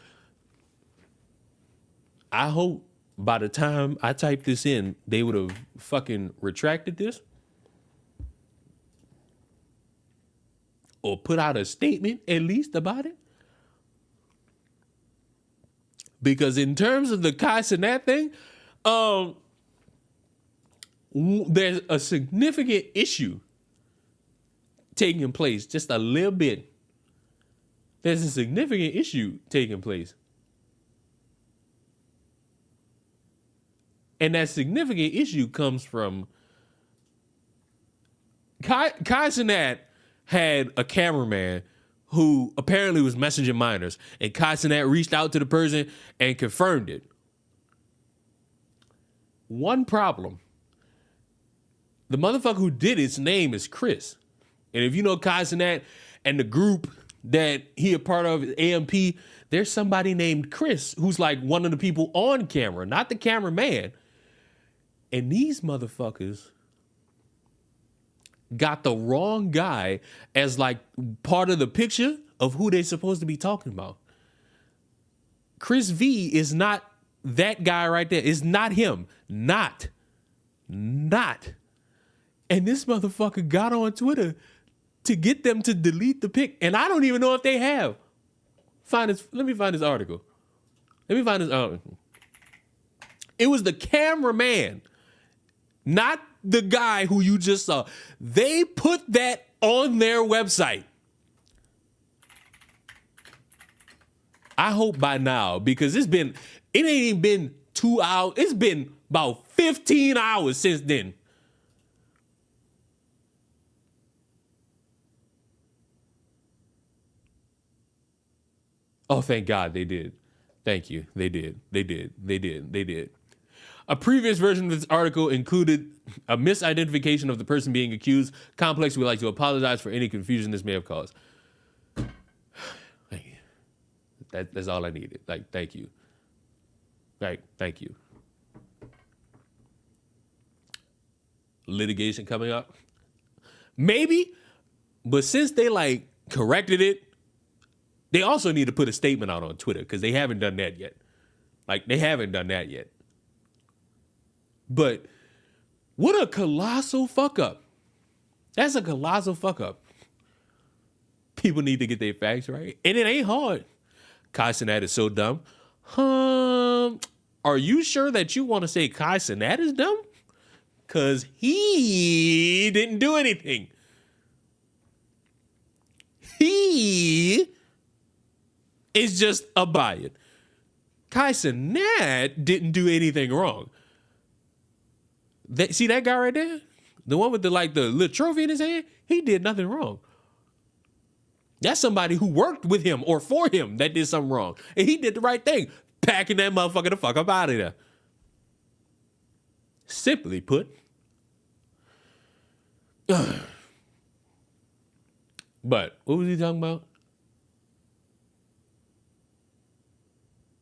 I hope by the time I type this in, they would have fucking retracted this. Or put out a statement at least about it. Because in terms of the Kaizenet thing, there's a significant issue taking place, just a little bit. There's a significant issue taking place. And that significant issue comes from Kaizenet had a cameraman who apparently was messaging minors, and Kaizenet reached out to the person and confirmed it. One problem. The motherfucker who did his name is Chris. And if you know Kaizenet and the group that he a part of, AMP, there's somebody named Chris who's like one of the people on camera, not the cameraman. And these motherfuckers got the wrong guy as like part of the picture of who they're supposed to be talking about. Chris V is not that guy right there. It's not him. Not. And this motherfucker got on Twitter to get them to delete the pic. And I don't even know if they have. Let me find this article. It was the cameraman, not the guy who you just saw. They put that on their website. I hope by now, because it ain't even been 2 hours. It's been about 15 hours since then. Oh, thank God they did. Thank you. They did. They did. They did. They did. A previous version of this article included a misidentification of the person being accused. Complex, we'd like to apologize for any confusion this may have caused. Thank you. That's all I needed. Like, thank you. Like, thank you. Litigation coming up? Maybe, but since they like corrected it, they also need to put a statement out on Twitter because they haven't done that yet. Like, they haven't done that yet. But what a colossal fuck up. That's a colossal fuck up. People need to get their facts right. And it ain't hard. Kai Cenat is so dumb. Are you sure that you want to say Kai Cenat is dumb? Because he didn't do anything. He is just a biot. Kai Cenat didn't do anything wrong. See that guy right there? The one with the little trophy in his hand? He did nothing wrong. That's somebody who worked with him or for him that did something wrong. And he did the right thing, packing that motherfucker the fuck up out of there. Simply put. But what was he talking about?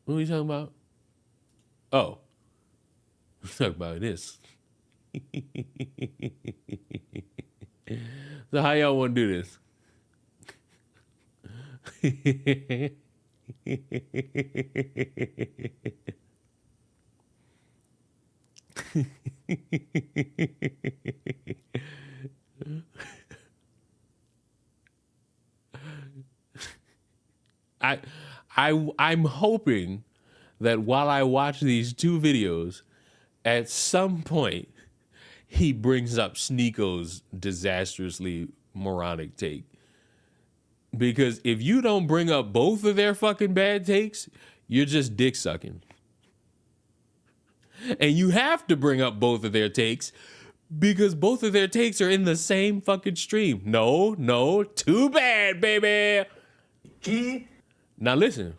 What was he talking about? Oh. He's talking about this. So how y'all want to do this? I'm hoping that while I watch these two videos, at some point he brings up Sneeko's disastrously moronic take. Because if you don't bring up both of their fucking bad takes, you're just dick sucking. And you have to bring up both of their takes because both of their takes are in the same fucking stream. No, too bad, baby. Now listen,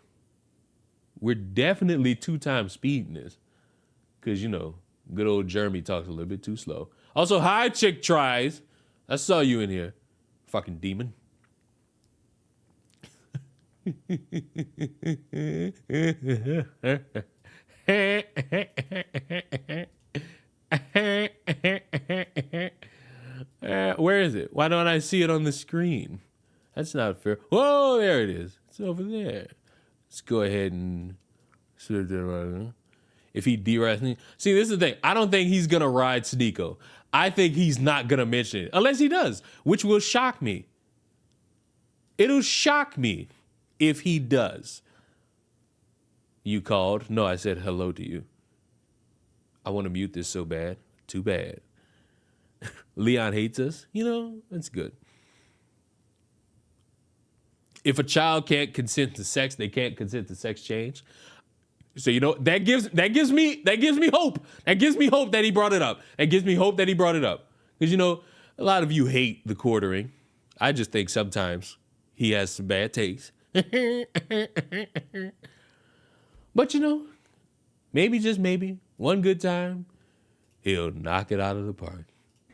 we're definitely 2 times speeding this because, good old Jeremy talks a little bit too slow. Also, hi, Chick Tries. I saw you in here, fucking demon. Where is it? Why don't I see it on the screen? That's not fair. Whoa, there it is. It's over there. Let's go ahead and if he de-rides me. See, this is the thing. I don't think he's gonna ride Sneeko. I think he's not gonna mention it unless he does, which will shock me. It'll shock me if he does. You called? No, I said hello to you. I want to mute this so bad. Too bad. Leon hates us. That's good. If a child can't consent to sex, they can't consent to sex change. So that gives me hope. That gives me hope that he brought it up. That gives me hope that he brought it up. Because a lot of you hate the quartering. I just think sometimes he has some bad takes. But maybe just maybe one good time, he'll knock it out of the park.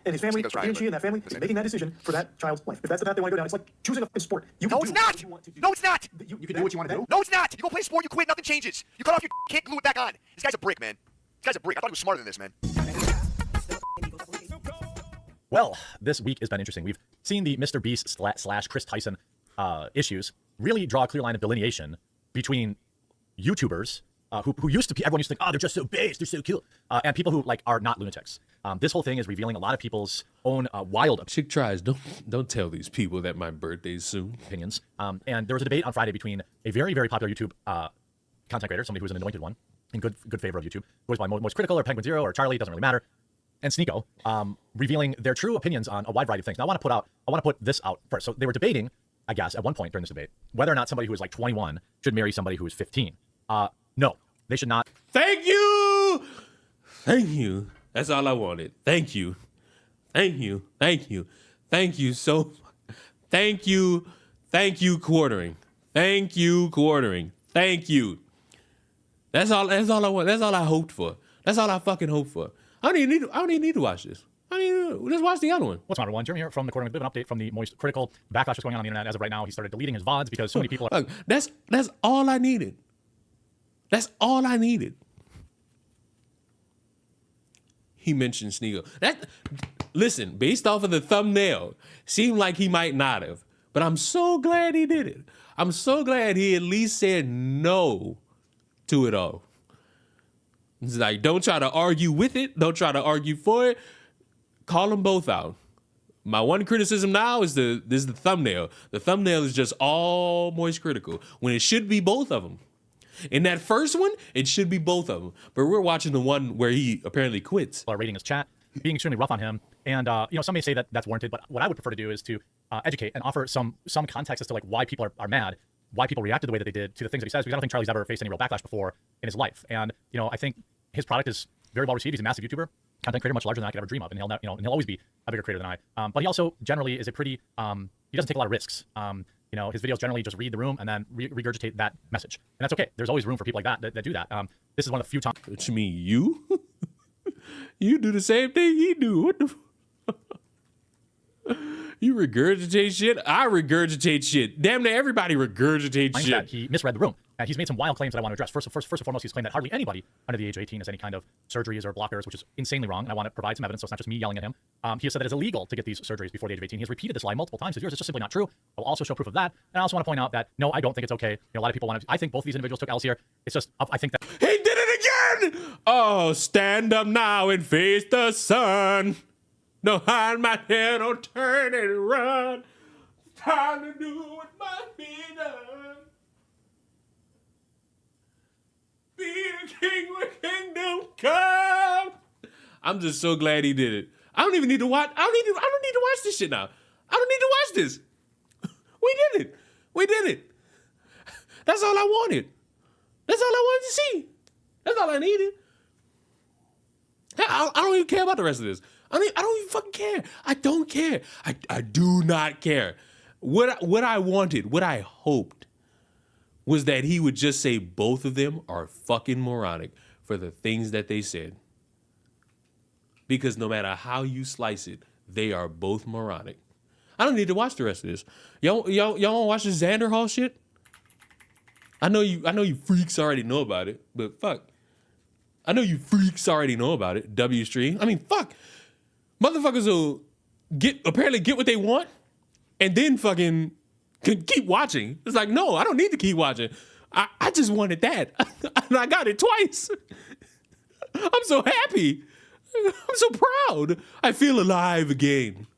And his family, he and she and that family is making that decision for that child's life. If that's the path they want to go down, it's like choosing a sport. No, it's not. No, it's not. You can do what you want to do. No, it's not. You go play a sport, you quit, nothing changes. You cut off your can't glue it back on. This guy's a brick, man. This guy's a brick. I thought he was smarter than this, man. Well, this week has been interesting. We've seen the Mr. Beast / Chris Tyson issues really draw a clear line of delineation between YouTubers who used to be, everyone used to think, oh, they're just so base, they're so cool, and people who are not lunatics. This whole thing is revealing a lot of people's own wild Chick Tries, don't tell these people that my birthday's soon. Opinions. And there was a debate on Friday between a very, very popular YouTube content creator, somebody who's an anointed one, in good favor of YouTube, who is most critical, or Penguin Zero, or Charlie, doesn't really matter, and Sneeko, revealing their true opinions on a wide variety of things. Now, I want to put this out first. So they were debating, I guess, at one point during this debate, whether or not somebody who is like 21 should marry somebody who is 15. No, they should not. Thank you. Thank you. That's all I wanted. Thank you. Thank you. Thank you. Thank you so. Thank you. Thank you, quartering. Thank you, quartering. Thank you. That's all I want. That's all I hoped for. That's all I fucking hoped for. I don't even need to watch this. Let's watch the other one. What's matter one? Jeremy here from the Quartering with a bit of an update from the moist critical backlash that's going on the internet. As of right now, he started deleting his VODs because so many people are. Look, that's all I needed. That's all I needed. He mentioned Sneeko. Listen, based off of the thumbnail, seemed like he might not have. But I'm so glad he did it. I'm so glad he at least said no to it all. It's like, don't try to argue with it. Don't try to argue for it. Call them both out. My one criticism now is this is the thumbnail. The thumbnail is just all moist critical when it should be both of them. In that first one, it should be both of them. But we're watching the one where he apparently quits. Are rating his chat, being extremely rough on him. And, some may say that that's warranted, but what I would prefer to do is to educate and offer some context as to like why people are mad, why people reacted the way that they did to the things that he says, because I don't think Charlie's ever faced any real backlash before in his life. And, I think his product is very well received. He's a massive YouTuber, content creator much larger than I could ever dream of. And he'll always be a bigger creator than I. But he also generally is a pretty, he doesn't take a lot of risks. His videos generally just read the room and then regurgitate that message. And that's okay. There's always room for people like that do that. This is one of the few times. Which mean you? You do the same thing he do. What the You regurgitate shit? I regurgitate shit. Damn near everybody regurgitates shit. That he misread the room. He's made some wild claims that I want to address. First and foremost, he's claimed that hardly anybody under the age of 18 has any kind of surgeries or blockers, which is insanely wrong. And I want to provide some evidence, so it's not just me yelling at him. He has said that it's illegal to get these surgeries before the age of 18. He has repeated this lie multiple times. His yours is just simply not true. I'll also show proof of that. And I also want to point out that, no, I don't think it's okay. A lot of people want to. I think both these individuals took L's here. It's just, I think that. He did it again! Oh, stand up now and face the sun. Don't hide my head, don't turn and run. It's time to do what must be done. Be the king when kingdom come. I'm just so glad he did it. I don't even need to watch. I don't need to watch this shit now. I don't need to watch this. We did it. That's all I wanted. That's all I wanted to see. That's all I needed. I don't even care about the rest of this. I don't even fucking care. I don't care. I do not care. What I wanted, what I hoped, was that he would just say both of them are fucking moronic for the things that they said. Because no matter how you slice it, they are both moronic. I don't need to watch the rest of this. Y'all want to watch this Xanderhal shit? I know you freaks already know about it, but fuck. I know you freaks already know about it. W stream. I mean, fuck. Motherfuckers will apparently get what they want and then fucking can keep watching. It's like, no, I don't need to keep watching. I just wanted that. And I got it twice. I'm so happy. I'm so proud. I feel alive again.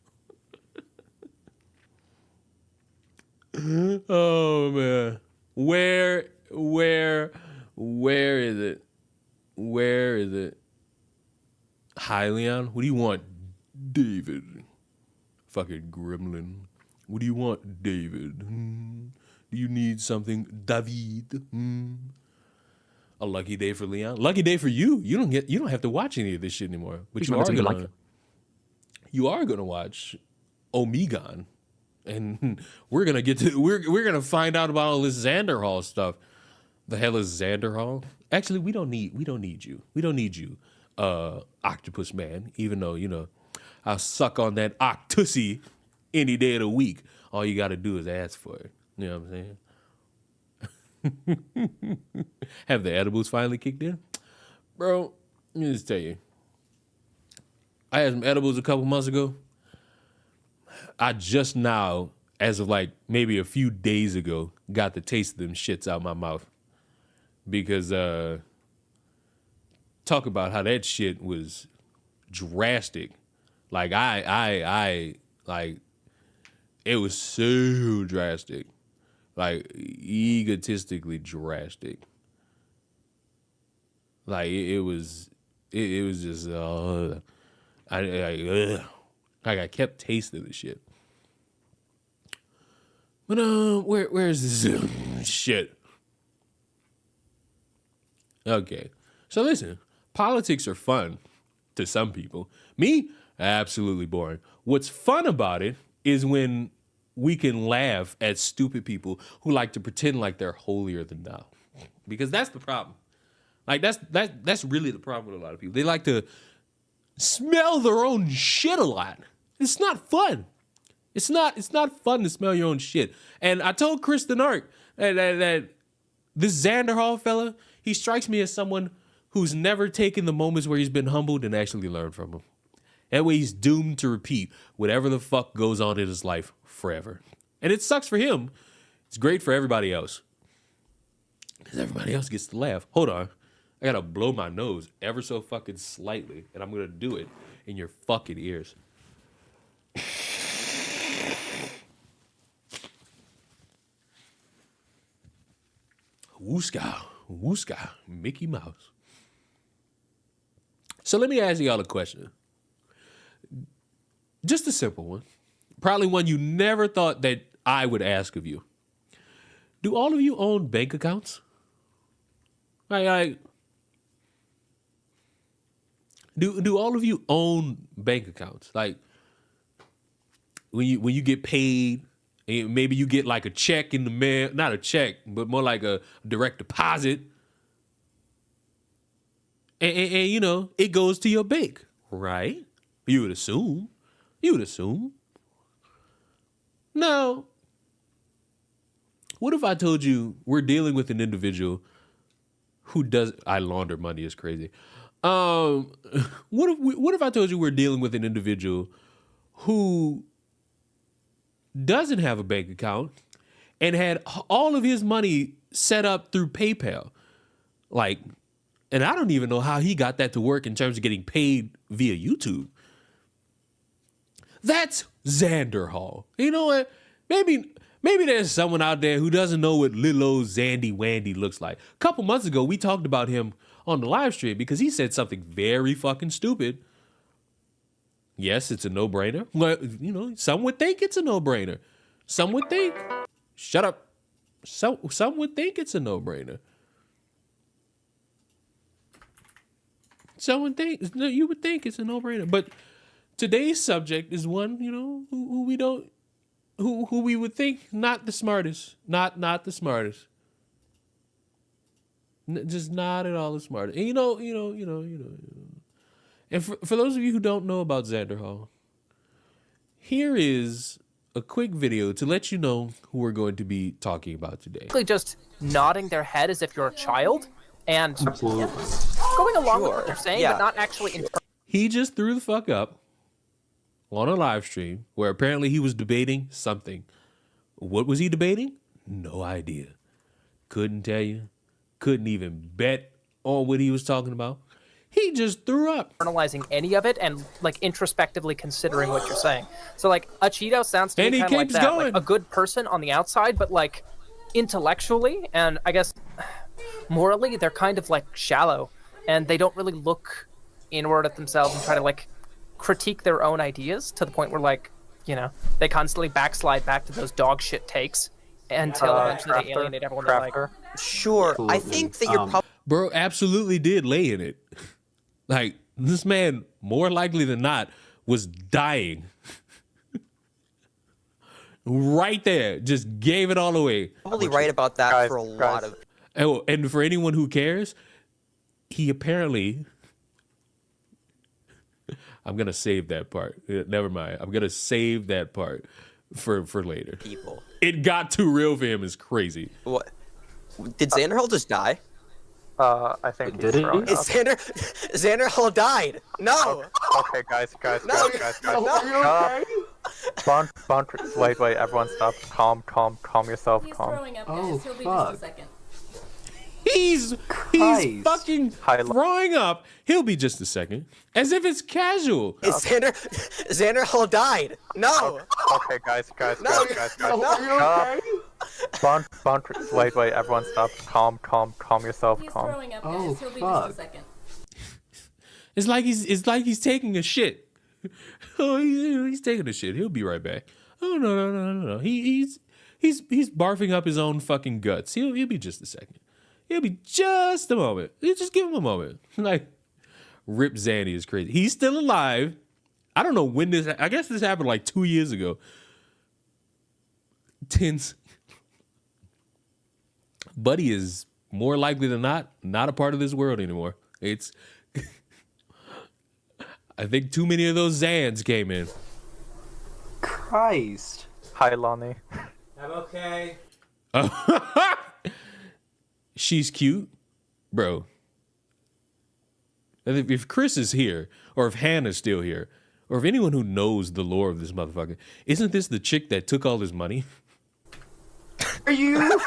Oh man. Where is it? Where is it? Hi, Leon. What do you want, David? Fucking gremlin. What do you want, David? Do you need something, David? A lucky day for Leon. Lucky day for you. You don't have to watch any of this shit anymore. But you are gonna watch Omegon. And we're gonna find out about all this Xanderhal stuff. The hell is Xanderhal? Actually, we don't need you. We don't need you, Octopus Man. Even though I'll suck on that octusy any day of the week. All you gotta do is ask for it. You know what I'm saying? Have the edibles finally kicked in, bro? Let me just tell you. I had some edibles a couple months ago. I just now, as of like maybe a few days ago, got the taste of them shits out my mouth. Because talk about how that shit was drastic. Like I it was so drastic. Like egotistically drastic. Like it was just I kept tasting the shit. But where is this shit? Okay. So listen, politics are fun to some people. Me, absolutely boring. What's fun about it is when we can laugh at stupid people who like to pretend like they're holier than thou. Because that's the problem. Like that's really the problem with a lot of people. They like to smell their own shit a lot. It's not fun. It's not fun to smell your own shit. And I told Kristen Ark that this Xanderhal fella, he strikes me as someone who's never taken the moments where he's been humbled and actually learned from them. That way he's doomed to repeat whatever the fuck goes on in his life forever. And it sucks for him. It's great for everybody else. Because everybody else gets to laugh. Hold on. I gotta blow my nose ever so fucking slightly. And I'm gonna do it in your fucking ears. Wooska, wooska, Mickey Mouse. So let me ask y'all a question. Just a simple one. Probably one you never thought that I would ask of you. Do all of you own bank accounts? Like do all of you own bank accounts? Like when you get paid, and maybe you get like a check in the mail, not a check, but more like a direct deposit. And you know, it goes to your bank, right? You would assume. Now, what if I told you we're dealing with an individual who does, I launder money is crazy. What if I told you we're dealing with an individual who doesn't have a bank account and had all of his money set up through PayPal? Like, and I don't even know how he got that to work in terms of getting paid via YouTube. That's Xanderhal. You know what? Maybe there's someone out there who doesn't know what little old Zandy Wandy looks like. A couple months ago, we talked about him on the live stream because he said something very fucking stupid. Yes, it's a no-brainer. Well, you know, some would think it's a no-brainer. Some would think, shut up. Some would think it's a no-brainer. You would think it's a no-brainer. But today's subject is one, you know, who we would think not the smartest. Not the smartest. Just not at all the smartest. And you know. And for those of you who don't know about Xanderhal, here is a quick video to let you know who we're going to be talking about today. Just nodding their head as if you're a child and going along with what they're saying, but not actually. He just threw the fuck up on a live stream where apparently he was debating something. What was he debating? No idea. Couldn't tell you. Couldn't even bet on what he was talking about. He just threw up. Analyzing any of it and like introspectively considering what you're saying. So like a Cheeto sounds to me kind of like that. Like a good person on the outside, but like intellectually and I guess morally, they're kind of like shallow and they don't really look inward at themselves and try to like critique their own ideas to the point where like, you know, they constantly backslide back to those dog shit takes until eventually they alienate everyone. Like, sure, absolutely. I think that you're probably... Bro absolutely did lay in it. Like, this man, more likely than not, was dying. Right there. Just gave it all away. Probably right about that for a lot of... Oh, and for anyone who cares, he apparently... I'm going to save that part. Never mind. I'm going to save that part for later. People. It got too real for him. It's crazy. What? Did Xanderhal just die? I think did he? Xanderhal died. No. Okay, guys. No. Wait, everyone stop. Calm yourself. Calm. Oh, fuck. He's fucking throwing up. He'll be just a second. As if it's casual. Xanderhal died. No. Okay, guys. No. Wait, everyone stop. Calm yourself. Calm. Oh, fuck. It's like he's taking a shit. Oh, he's taking a shit. He'll be right back. Oh no. He's barfing up his own fucking guts. He'll be just a second. He'll be just a moment. You just give him a moment. Like, Rip Zandy is crazy. He's still alive. I don't know when this... I guess this happened like 2 years ago. Tins. Buddy is more likely than not a part of this world anymore. It's I think too many of those Zans came in. Christ. Hi, Lonnie. I'm okay. She's cute, bro. And if Chris is here, or if Hannah's still here, or if anyone who knows the lore of this motherfucker, isn't this the chick that took all his money? Are you?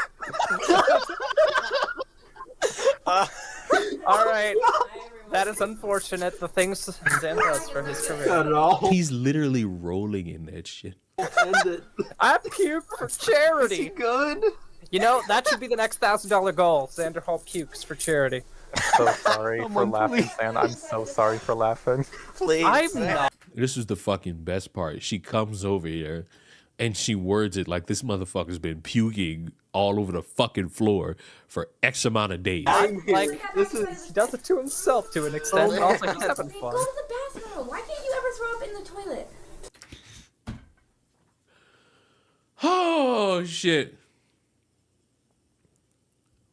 All right. That is unfortunate. The things Zan does for his career. Not at all. He's literally rolling in that shit. I puke for charity. Is he good? You know, that should be the next $1,000 goal. Xanderhal pukes for charity. I'm so sorry for laughing, Sam. I'm so sorry for laughing. Please. I'm not. This is the fucking best part. She comes over here and she words it like this motherfucker's been puking all over the fucking floor for X amount of days. Like, he does it to himself to an extent. Oh, Also, he's having Go fun. to the bathroom. Why can't you ever throw up in the toilet? Oh, shit.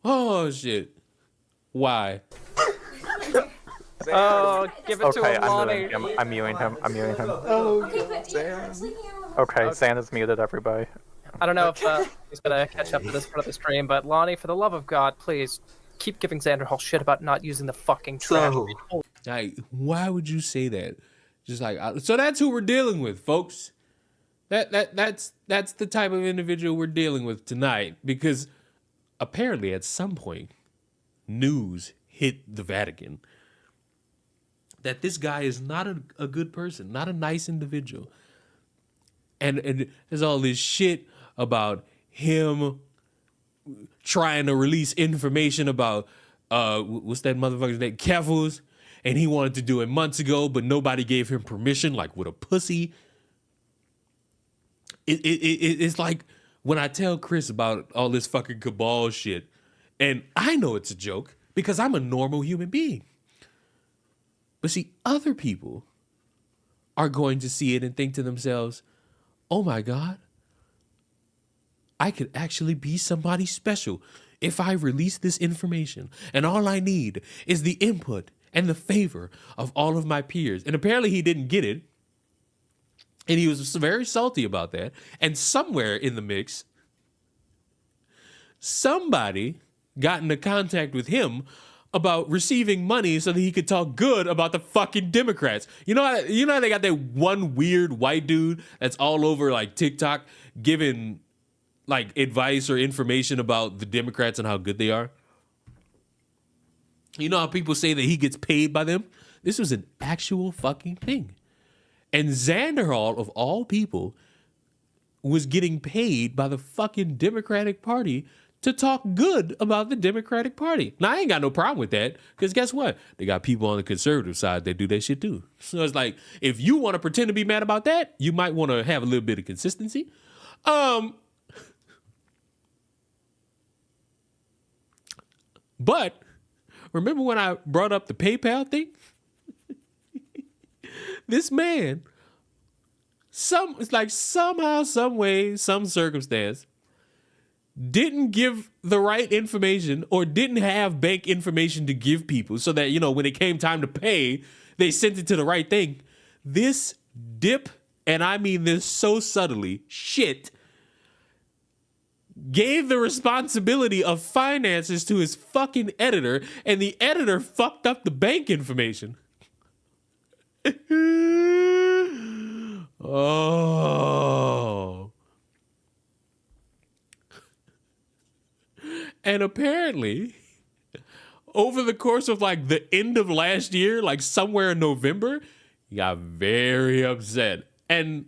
Oh, shit. Why? Oh, give it to Okay, him, Lonnie. I'm muting him. I'm muting him. Oh, Okay, but yeah, sleeping out. Okay, Santa's muted everybody. I don't know if he's gonna catch up to this part of the stream, but Lonnie, for the love of God, please keep giving Xanderhal shit about not using the fucking trash. So, Like, why would you say that? Just like, so that's who we're dealing with, folks. That's the type of individual we're dealing with tonight, because apparently at some point news hit the Vatican that this guy is not a good person, not a nice individual. And there's all this shit about him trying to release information about what's that motherfucker's name? Kevels. And he wanted to do it months ago, but nobody gave him permission, like with a pussy. It's like when I tell Chris about all this fucking cabal shit, and I know it's a joke because I'm a normal human being. But see, other people are going to see it and think to themselves, oh my God, I could actually be somebody special if I release this information. And all I need is the input and the favor of all of my peers. And apparently he didn't get it. And he was very salty about that. And somewhere in the mix, somebody got into contact with him about receiving money so that he could talk good about the fucking Democrats. You know how they got that one weird white dude that's all over like TikTok giving like advice or information about the Democrats and how good they are? You know how people say that he gets paid by them? This was an actual fucking thing. And Xanderhal, of all people, was getting paid by the fucking Democratic Party to talk good about the Democratic Party. Now, I ain't got no problem with that, because guess what? They got people on the conservative side that do that shit too. So it's like, if you want to pretend to be mad about that, you might want to have a little bit of consistency. But remember when I brought up the PayPal thing? This man, it's like somehow, some way, some circumstance, didn't give the right information or didn't have bank information to give people so that, you know, when it came time to pay, they sent it to the right thing. This dip, and I mean this so subtly, shit, gave the responsibility of finances to his fucking editor, and the editor fucked up the bank information. Oh. And apparently, over the course of like the end of last year, like somewhere in November, he got very upset. And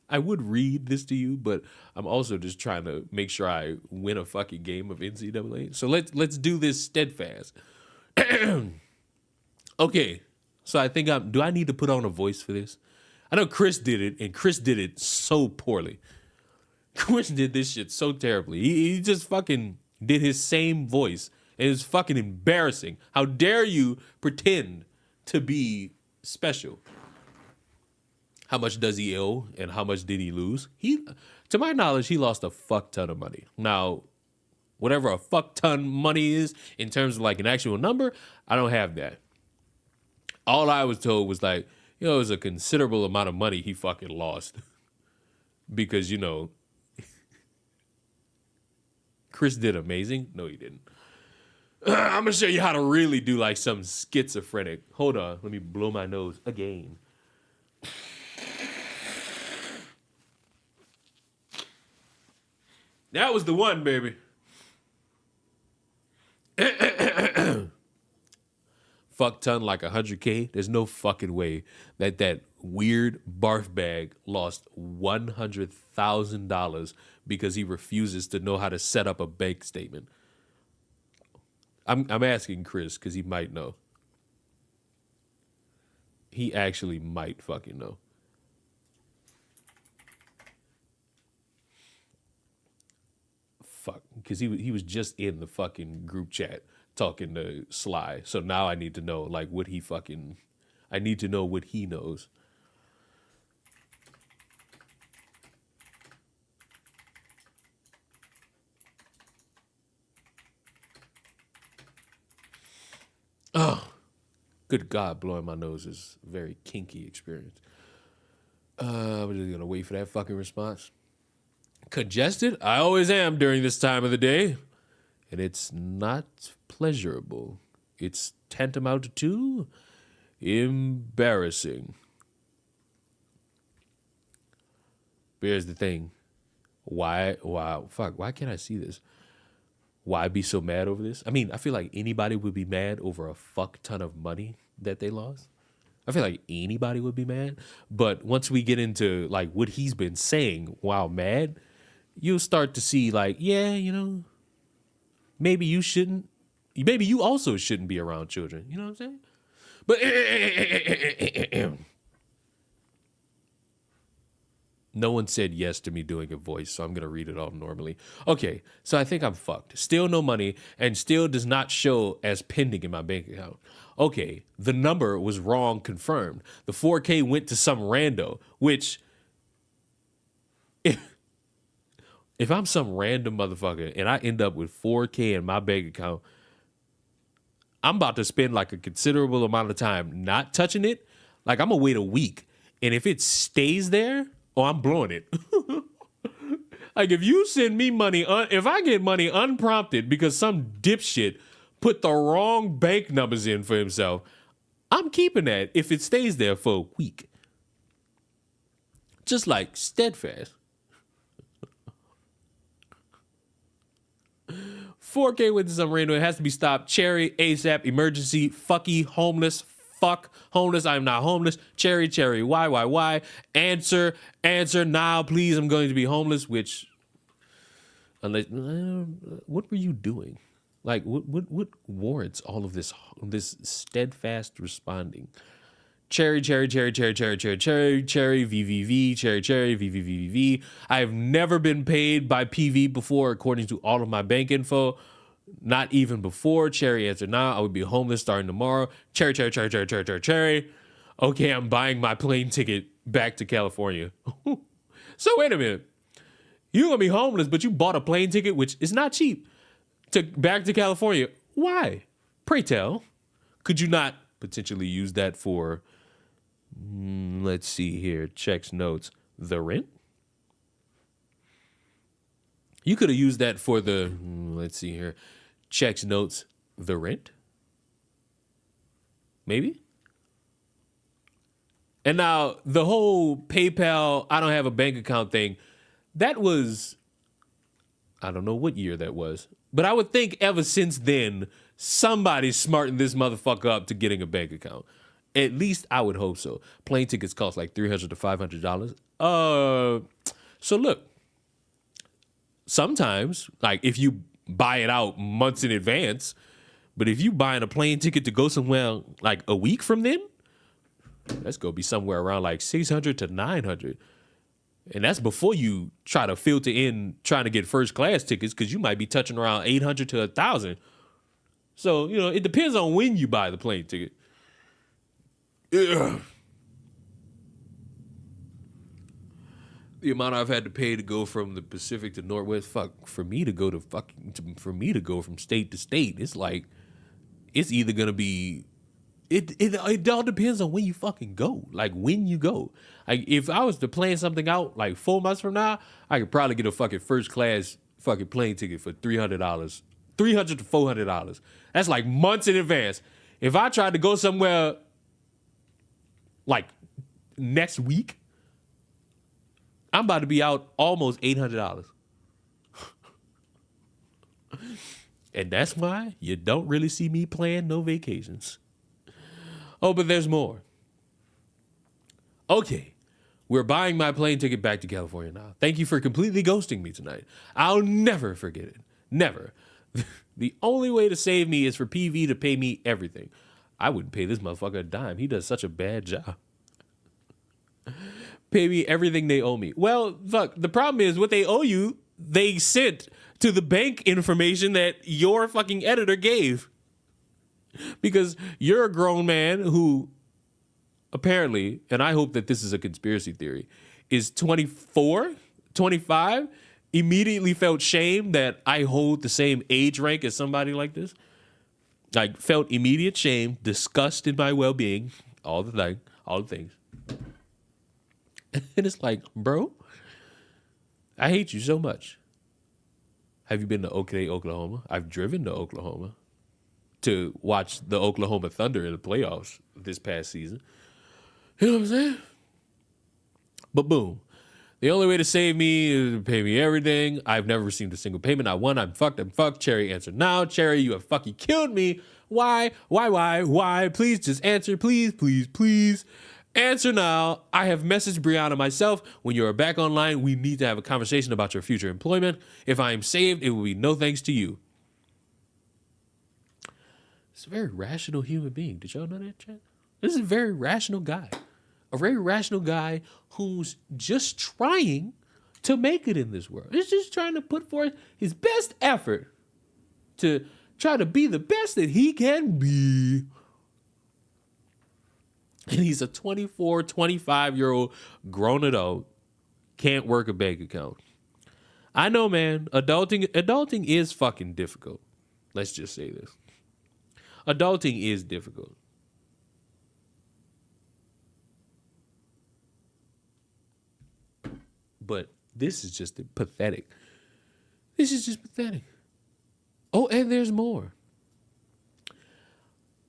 I would read this to you, but I'm also just trying to make sure I win a fucking game of NCAA. So let's do this steadfast. Okay. So I think do I need to put on a voice for this? I know Chris did it, and Chris did it so poorly. Chris did this shit so terribly. He just fucking did his same voice. And it's fucking embarrassing. How dare you pretend to be special? How much does he owe and how much did he lose? To my knowledge, he lost a fuck ton of money. Now, whatever a fuck ton money is in terms of like an actual number, I don't have that. All I was told was like, it was a considerable amount of money he fucking lost. Because, Chris did amazing. No, he didn't. I'm going to show you how to really do like some schizophrenic. Hold on. Let me blow my nose again. That was the one, baby. Fuck ton like 100K. There's no fucking way that weird barf bag lost $100,000 because he refuses to know how to set up a bank statement. I'm asking Chris because he might know. He actually might fucking know. Fuck, because he was just in the fucking group chat talking to Sly. So now I need to know like what he fucking. I need to know what he knows. Oh, good God, blowing my nose is a very kinky experience. We're just gonna wait for that fucking response. Congested? I always am during this time of the day. And it's not pleasurable. It's tantamount to embarrassing. But here's the thing. Why can't I see this? Why be so mad over this? I mean, I feel like anybody would be mad over a fuck ton of money that they lost. I feel like anybody would be mad. But once we get into like what he's been saying while mad, you'll start to see like, yeah, maybe you shouldn't. Maybe you also shouldn't be around children. You know what I'm saying? But no one said yes to me doing a voice, so I'm going to read it all normally. Okay, so I think I'm fucked. Still no money and still does not show as pending in my bank account. Okay, the number was wrong confirmed. The 4K went to some rando, which if I'm some random motherfucker and I end up with 4K in my bank account, I'm about to spend like a considerable amount of time not touching it. Like I'm gonna wait a week. And if it stays there, I'm blowing it. Like if you send me money, if I get money unprompted because some dipshit put the wrong bank numbers in for himself, I'm keeping that if it stays there for a week. Just like steadfast. 4K with some random. It has to be stopped. Cherry, ASAP, emergency, fucky, homeless, fuck, homeless, I'm not homeless. Cherry, why? Answer, now, please, I'm going to be homeless, which, unless, what were you doing? Like, what warrants all of this steadfast responding? Cherry, VVV, cherry, VVV. I have never been paid by PV before, according to all of my bank info. Not even before. Cherry, answer now. I would be homeless starting tomorrow. Cherry. Okay, I'm buying my plane ticket back to California. So wait a minute. You're going to be homeless, but you bought a plane ticket, which is not cheap, back to California. Why? Pray tell. Could you not potentially use that for... let's see here. Checks, notes. The rent? You could have used that for the, let's see here. Checks, notes, the rent? Maybe? And now the whole PayPal, I don't have a bank account thing, that was, I don't know what year that was. But I would think ever since then, somebody's smarting this motherfucker up to getting a bank account. At least I would hope so. Plane tickets cost like $300 to $500. So look, sometimes, like if you buy it out months in advance, but if you buying a plane ticket to go somewhere like a week from then, that's gonna be somewhere around like $600 to $900. And that's before you try to filter in trying to get first class tickets, because you might be touching around $800 to $1,000. So, it depends on when you buy the plane ticket. Ugh. the amount I've had to pay to go from the Pacific to Northwest, for me to go from state to state, it's like, it's either gonna be, it all depends on when you fucking go, like when you go. Like if I was to plan something out like 4 months from now, I could probably get a fucking first class fucking plane ticket for $300, $300 to $400. That's like months in advance. If I tried to go somewhere like next week, I'm about to be out almost $800. And that's why you don't really see me plan no vacations. Oh, but there's more. Okay, we're buying my plane ticket back to California now. Thank you for completely ghosting me tonight. I'll never forget it. Never. The only way to save me is for PV to pay me everything. I wouldn't pay this motherfucker a dime. He does such a bad job. Pay me everything they owe me. Well, fuck, the problem is what they owe you, they sent to the bank information that your fucking editor gave. Because you're a grown man who apparently, and I hope that this is a conspiracy theory, is 24, 25, immediately felt shame that I hold the same age rank as somebody like this. Like felt immediate shame, disgust in my well-being, all the things. And it's like, bro, I hate you so much. Have you been to Oakland, Oklahoma? I've driven to Oklahoma to watch the Oklahoma Thunder in the playoffs this past season. You know what I'm saying? But boom. The only way to save me is to pay me everything. I've never received a single payment. I'm fucked. Cherry, answer now. Cherry, you have fucking killed me. Why? Please just answer. Please. Answer now. I have messaged Brianna myself. When you are back online, we need to have a conversation about your future employment. If I am saved, it will be no thanks to you. It's a very rational human being. Did y'all know that, chat? This is a very rational guy. A very rational guy who's just trying to make it in this world. He's just trying to put forth his best effort to try to be the best that he can be. And he's a 24, 25-year-old grown adult, can't work a bank account. I know, man, adulting is fucking difficult. Let's just say this. Adulting is difficult. But this is just pathetic. This is just pathetic. Oh, and there's more.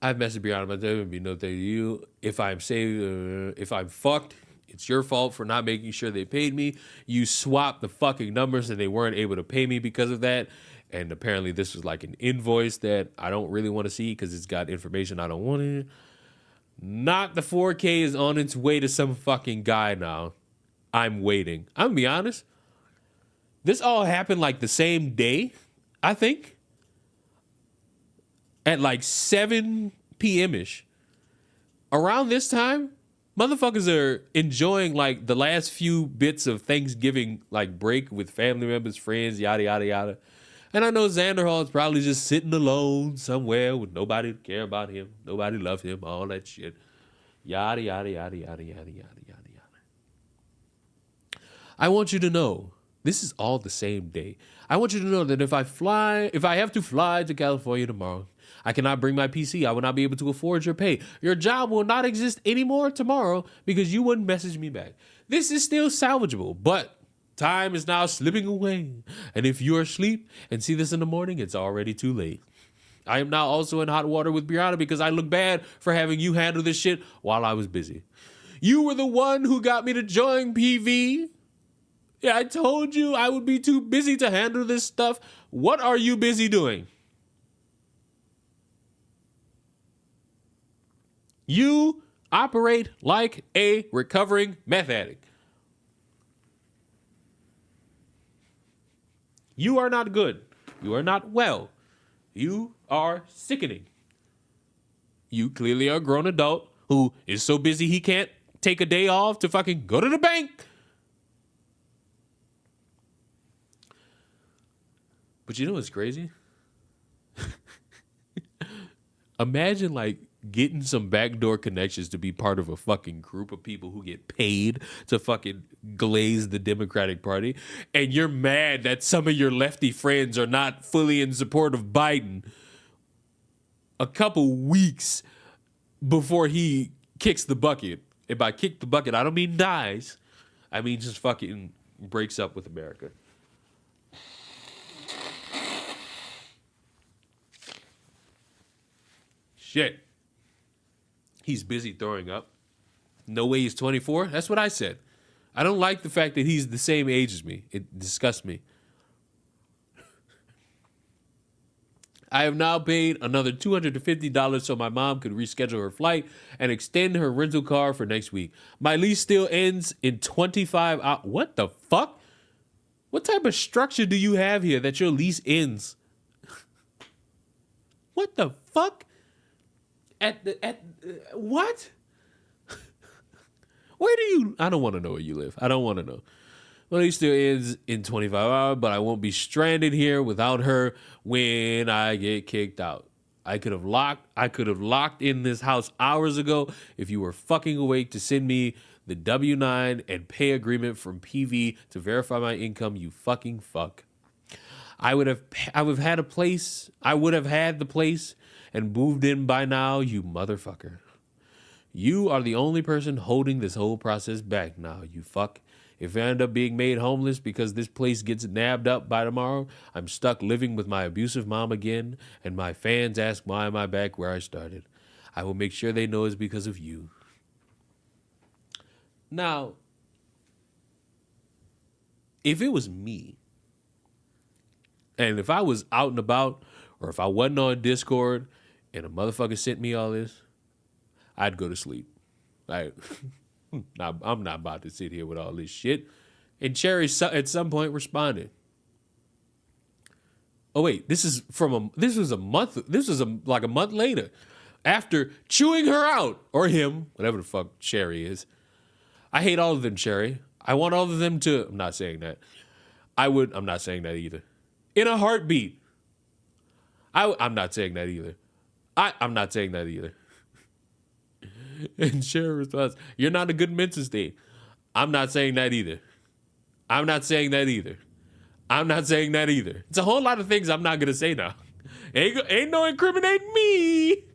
I've messaged Brianna, but there would be no thank you. If I'm saved, if I'm fucked, it's your fault for not making sure they paid me. You swapped the fucking numbers and they weren't able to pay me because of that. And apparently this was like an invoice that I don't really want to see because it's got information I don't want in it. Not the 4K is on its way to some fucking guy now. I'm waiting. I'm gonna be honest. This all happened like the same day, I think. At like 7 p.m.-ish. Around this time, motherfuckers are enjoying like the last few bits of Thanksgiving like break with family members, friends, yada, yada, yada. And I know Xanderhal is probably just sitting alone somewhere with nobody to care about him. Nobody love him, all that shit. Yada, yada, yada, yada, yada, yada, yada, yada. I want you to know, this is all the same day. I want you to know that if I have to fly to California tomorrow, I cannot bring my PC. I will not be able to afford your pay. Your job will not exist anymore tomorrow because you wouldn't message me back. This is still salvageable, but time is now slipping away. And if you are asleep and see this in the morning, it's already too late. I am now also in hot water with Brianna because I look bad for having you handle this shit while I was busy. You were the one who got me to join PV. Yeah, I told you I would be too busy to handle this stuff. What are you busy doing? You operate like a recovering meth addict. You are not good. You are not well. You are sickening. You clearly are a grown adult who is so busy he can't take a day off to fucking go to the bank. But you know what's crazy? Imagine like getting some backdoor connections to be part of a fucking group of people who get paid to fucking glaze the Democratic Party, and you're mad that some of your lefty friends are not fully in support of Biden a couple weeks before he kicks the bucket. And by kick the bucket, I don't mean dies. I mean just fucking breaks up with America. Shit. He's busy throwing up. No way he's 24. That's what I said. I don't like the fact that he's the same age as me. It disgusts me. I have now paid another $250 so my mom could reschedule her flight and extend her rental car for next week. My lease still ends in 25 hours. What the fuck? What type of structure do you have here that your lease ends? What the fuck? What? Where do you? I don't want to know where you live. I don't want to know. Well, he still ends in 25 hours, but I won't be stranded here without her when I get kicked out. I could have locked in this house hours ago if you were fucking awake to send me the W-9 and pay agreement from PV to verify my income, you fucking fuck. I would have had the place and moved in by now, you motherfucker. You are the only person holding this whole process back now, you fuck. If I end up being made homeless because this place gets nabbed up by tomorrow, I'm stuck living with my abusive mom again, and my fans ask why am I back where I started. I will make sure they know it's because of you. Now, if it was me, and if I was out and about, or if I wasn't on Discord, and a motherfucker sent me all this, I'd go to sleep. I'm not about to sit here with all this shit. And Cherry at some point responded. Oh wait, this was a month later, after chewing her out, or him, whatever the fuck Cherry is. I hate all of them, Cherry. I want all of them to. I'm not saying that. I'm not saying that either. In a heartbeat. I'm not saying that either. I'm not saying that either. And Cherry responds, you're not a good mental state. I'm not saying that either. I'm not saying that either. I'm not saying that either. It's a whole lot of things I'm not going to say now. Ain't no incriminating me.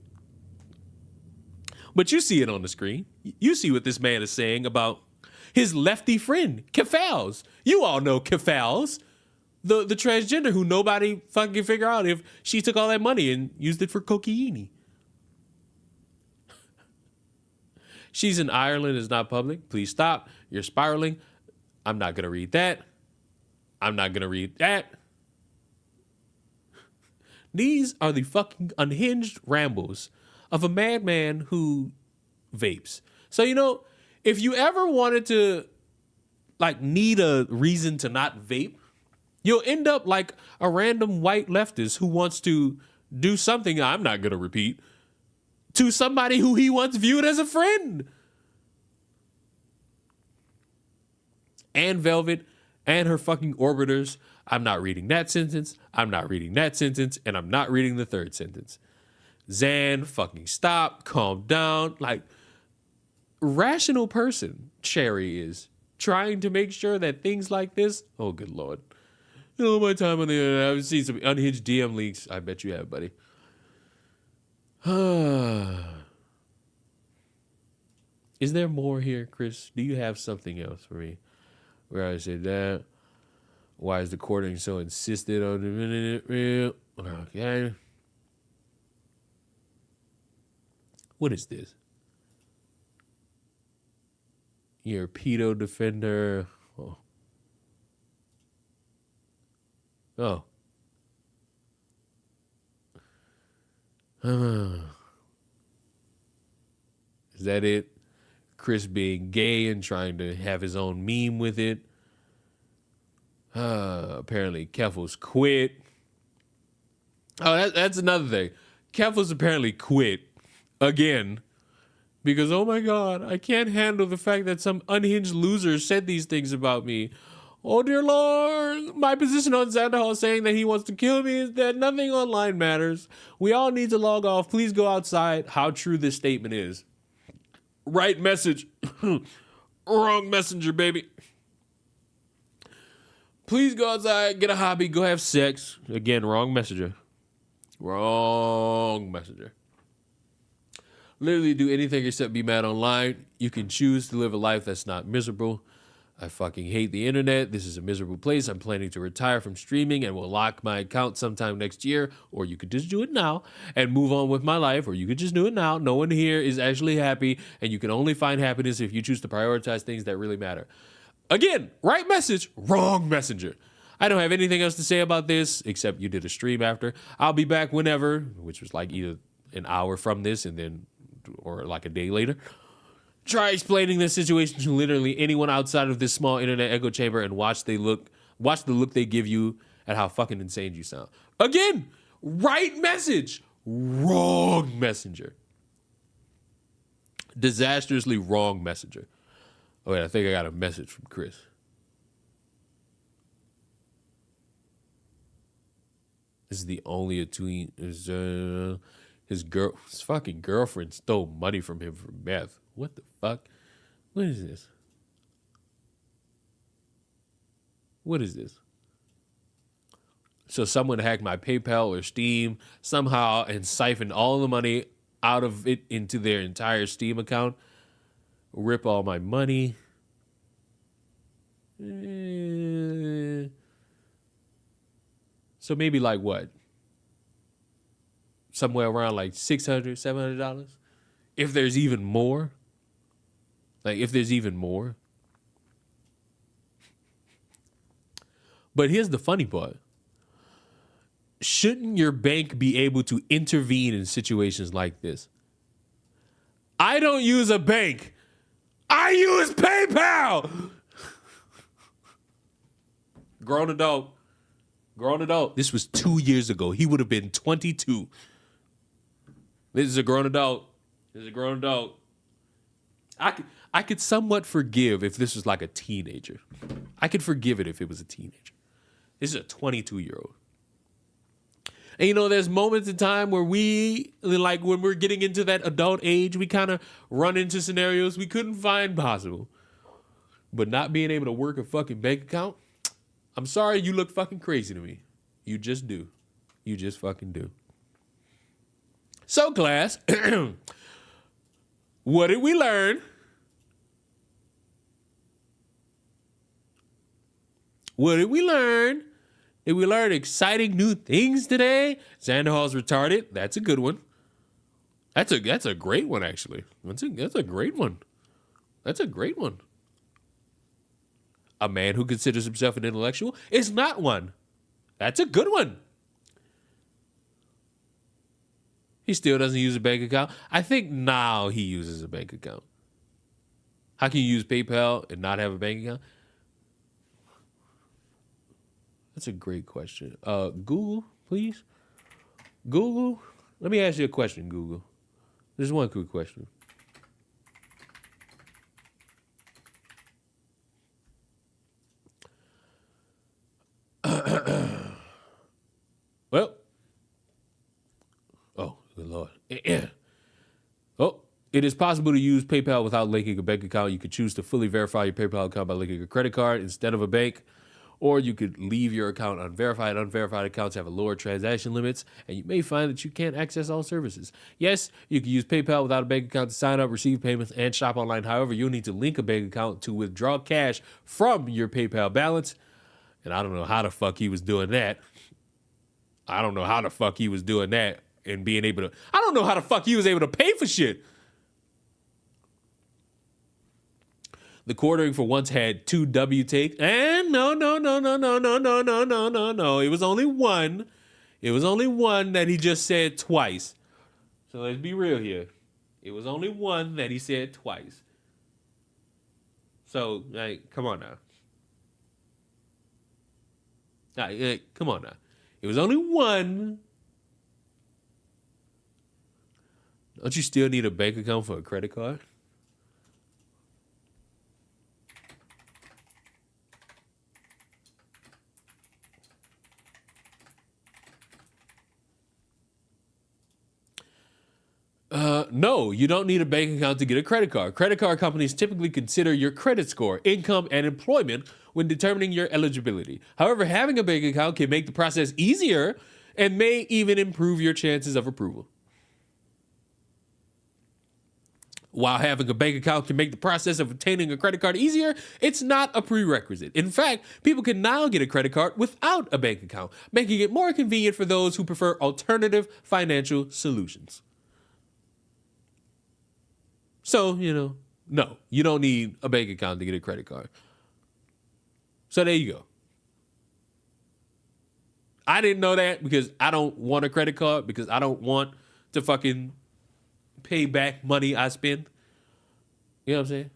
But you see it on the screen. You see what this man is saying about his lefty friend, Kefals. You all know Kefals, the transgender who nobody fucking can figure out if she took all that money and used it for cocaine. She's in Ireland is not public. Please stop. You're spiraling. I'm not going to read that. I'm not going to read that. These are the fucking unhinged rambles of a madman who vapes. So, if you ever wanted to, need a reason to not vape, you'll end up like a random white leftist who wants to do something I'm not going to repeat to somebody who he once viewed as a friend. And Velvet and her fucking orbiters. I'm not reading that sentence. I'm not reading that sentence. And I'm not reading the third sentence. Zan, fucking stop. Calm down. Rational person, Cherry is. Trying to make sure that things like this. Oh, good Lord. My time on the internet. I've seen some unhinged DM leaks. I bet you have, buddy. Is there more here, Chris? Do you have something else for me? Where I said that. Why is the courting so insistent on the minute real? Okay. What is this? You're a pedo defender. Oh. Is that it? Chris being gay and trying to have his own meme with it. Apparently, Keffels quit. Oh, that's another thing. Keffels apparently quit again because, oh my God, I can't handle the fact that some unhinged loser said these things about me. Oh, dear Lord. My position on Xanderhal saying that he wants to kill me is that nothing online matters. We all need to log off. Please go outside. How true this statement is. Right message. Wrong messenger, baby. Please go outside, get a hobby, go have sex. Again, wrong messenger. Wrong messenger. Literally do anything except be mad online. You can choose to live a life that's not miserable. I fucking hate the internet. This is a miserable place. I'm planning to retire from streaming and will lock my account sometime next year. Or you could just do it now and move on with my life. Or you could just do it now. No one here is actually happy. And you can only find happiness if you choose to prioritize things that really matter. Again, right message, wrong messenger. I don't have anything else to say about this except you did a stream after. I'll be back whenever, which was like either an hour from this and then, or like a day later. Try explaining this situation to literally anyone outside of this small internet echo chamber and watch the look they give you at how fucking insane you sound. Again, right message, wrong messenger. Disastrously wrong messenger. Oh, wait, I think I got a message from Chris. This is the only a tweet. His fucking girlfriend stole money from him for meth. What the fuck? What is this? What is this? So someone hacked my PayPal or Steam somehow and siphoned all the money out of it into their entire Steam account. Rip all my money. So maybe like what? Somewhere around like $600, $700? If there's even more. Like, if there's even more. But here's the funny part. Shouldn't your bank be able to intervene in situations like this? I don't use a bank. I use PayPal. Grown adult. Grown adult. This was 2 years ago. He would have been 22. This is a grown adult. This is a grown adult. I could somewhat forgive if this was like a teenager. I could forgive it if it was a teenager. This is a 22-year-old. And you know, there's moments in time where we, like when we're getting into that adult age, we kind of run into scenarios we couldn't find possible. But not being able to work a fucking bank account, I'm sorry, you look fucking crazy to me. You just do. You just fucking do. So, class, what did we learn? What did we learn? Did we learn exciting new things today? Xanderhal's retarded. That's a good one. That's a great one, actually. That's a great one. That's a great one. A man who considers himself an intellectual is not one. That's a good one. He still doesn't use a bank account. I think now he uses a bank account. How can you use PayPal and not have a bank account? That's a great question. Google, please. Google, let me ask you a question, Google. There's one quick question. Well, oh, good Lord. Oh, it is possible to use PayPal without linking a bank account. You could choose to fully verify your PayPal account by linking a credit card instead of a bank. Or you could leave your account unverified. Unverified accounts have a lower transaction limits, and you may find that you can't access all services. Yes, you can use PayPal without a bank account to sign up, receive payments, and shop online. However, you'll need to link a bank account to withdraw cash from your PayPal balance. And I don't know how the fuck he was doing that. I don't know how the fuck he was doing that and being able to... I don't know how the fuck he was able to pay for shit. The quartering for once had 2 W takes. And no. It was only one. It was only one that he just said twice. So let's be real here. It was only one that he said twice. So, like, come on now. Come on now. It was only one. Don't you still need a bank account for a credit card? No, you don't need a bank account to get a credit card. Credit card companies typically consider your credit score, income, and employment when determining your eligibility. However, having a bank account can make the process easier and may even improve your chances of approval. While having a bank account can make the process of obtaining a credit card easier, it's not a prerequisite. In fact, people can now get a credit card without a bank account, making it more convenient for those who prefer alternative financial solutions. So, no, you don't need a bank account to get a credit card. So there you go. I didn't know that because I don't want a credit card because I don't want to fucking pay back money I spend. You know what I'm saying?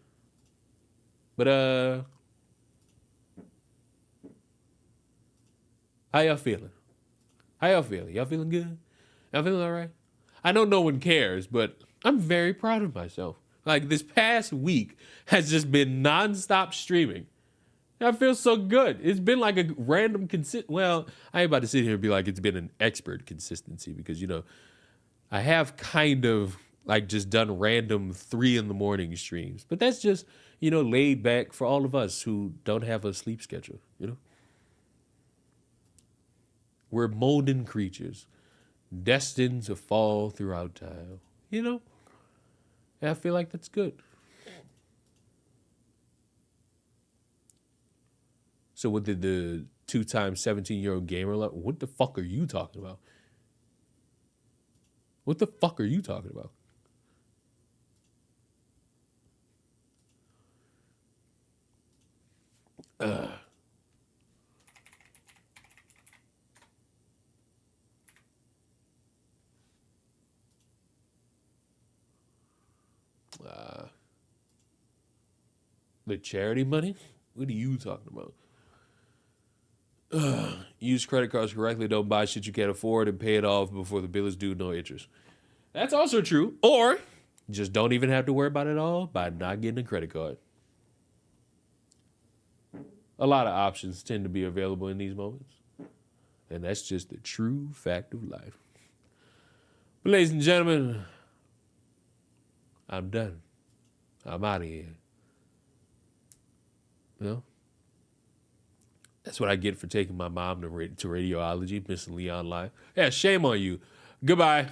But how y'all feeling? Y'all feeling good? Y'all feeling all right? I know no one cares, but I'm very proud of myself. Like this past week has just been nonstop streaming. I feel so good. It's been like a random well, I ain't about to sit here and be like it's been an expert consistency because, I have kind of like just done random 3 a.m. streams. But that's just, laid back for all of us who don't have a sleep schedule, We're molding creatures, destined to fall throughout time, And I feel like that's good. So what did the 2-time 17-year-old gamer like? What the fuck are you talking about? What the fuck are you talking about? The charity money? What are you talking about? Use credit cards correctly. Don't buy shit you can't afford and pay it off before the bill is due. No interest. That's also true. Or just don't even have to worry about it all by not getting a credit card. A lot of options tend to be available in these moments. And that's just the true fact of life. But ladies and gentlemen, I'm done. I'm out of here. That's what I get for taking my mom to radiology, Miss Leon Live. Yeah, shame on you. Goodbye.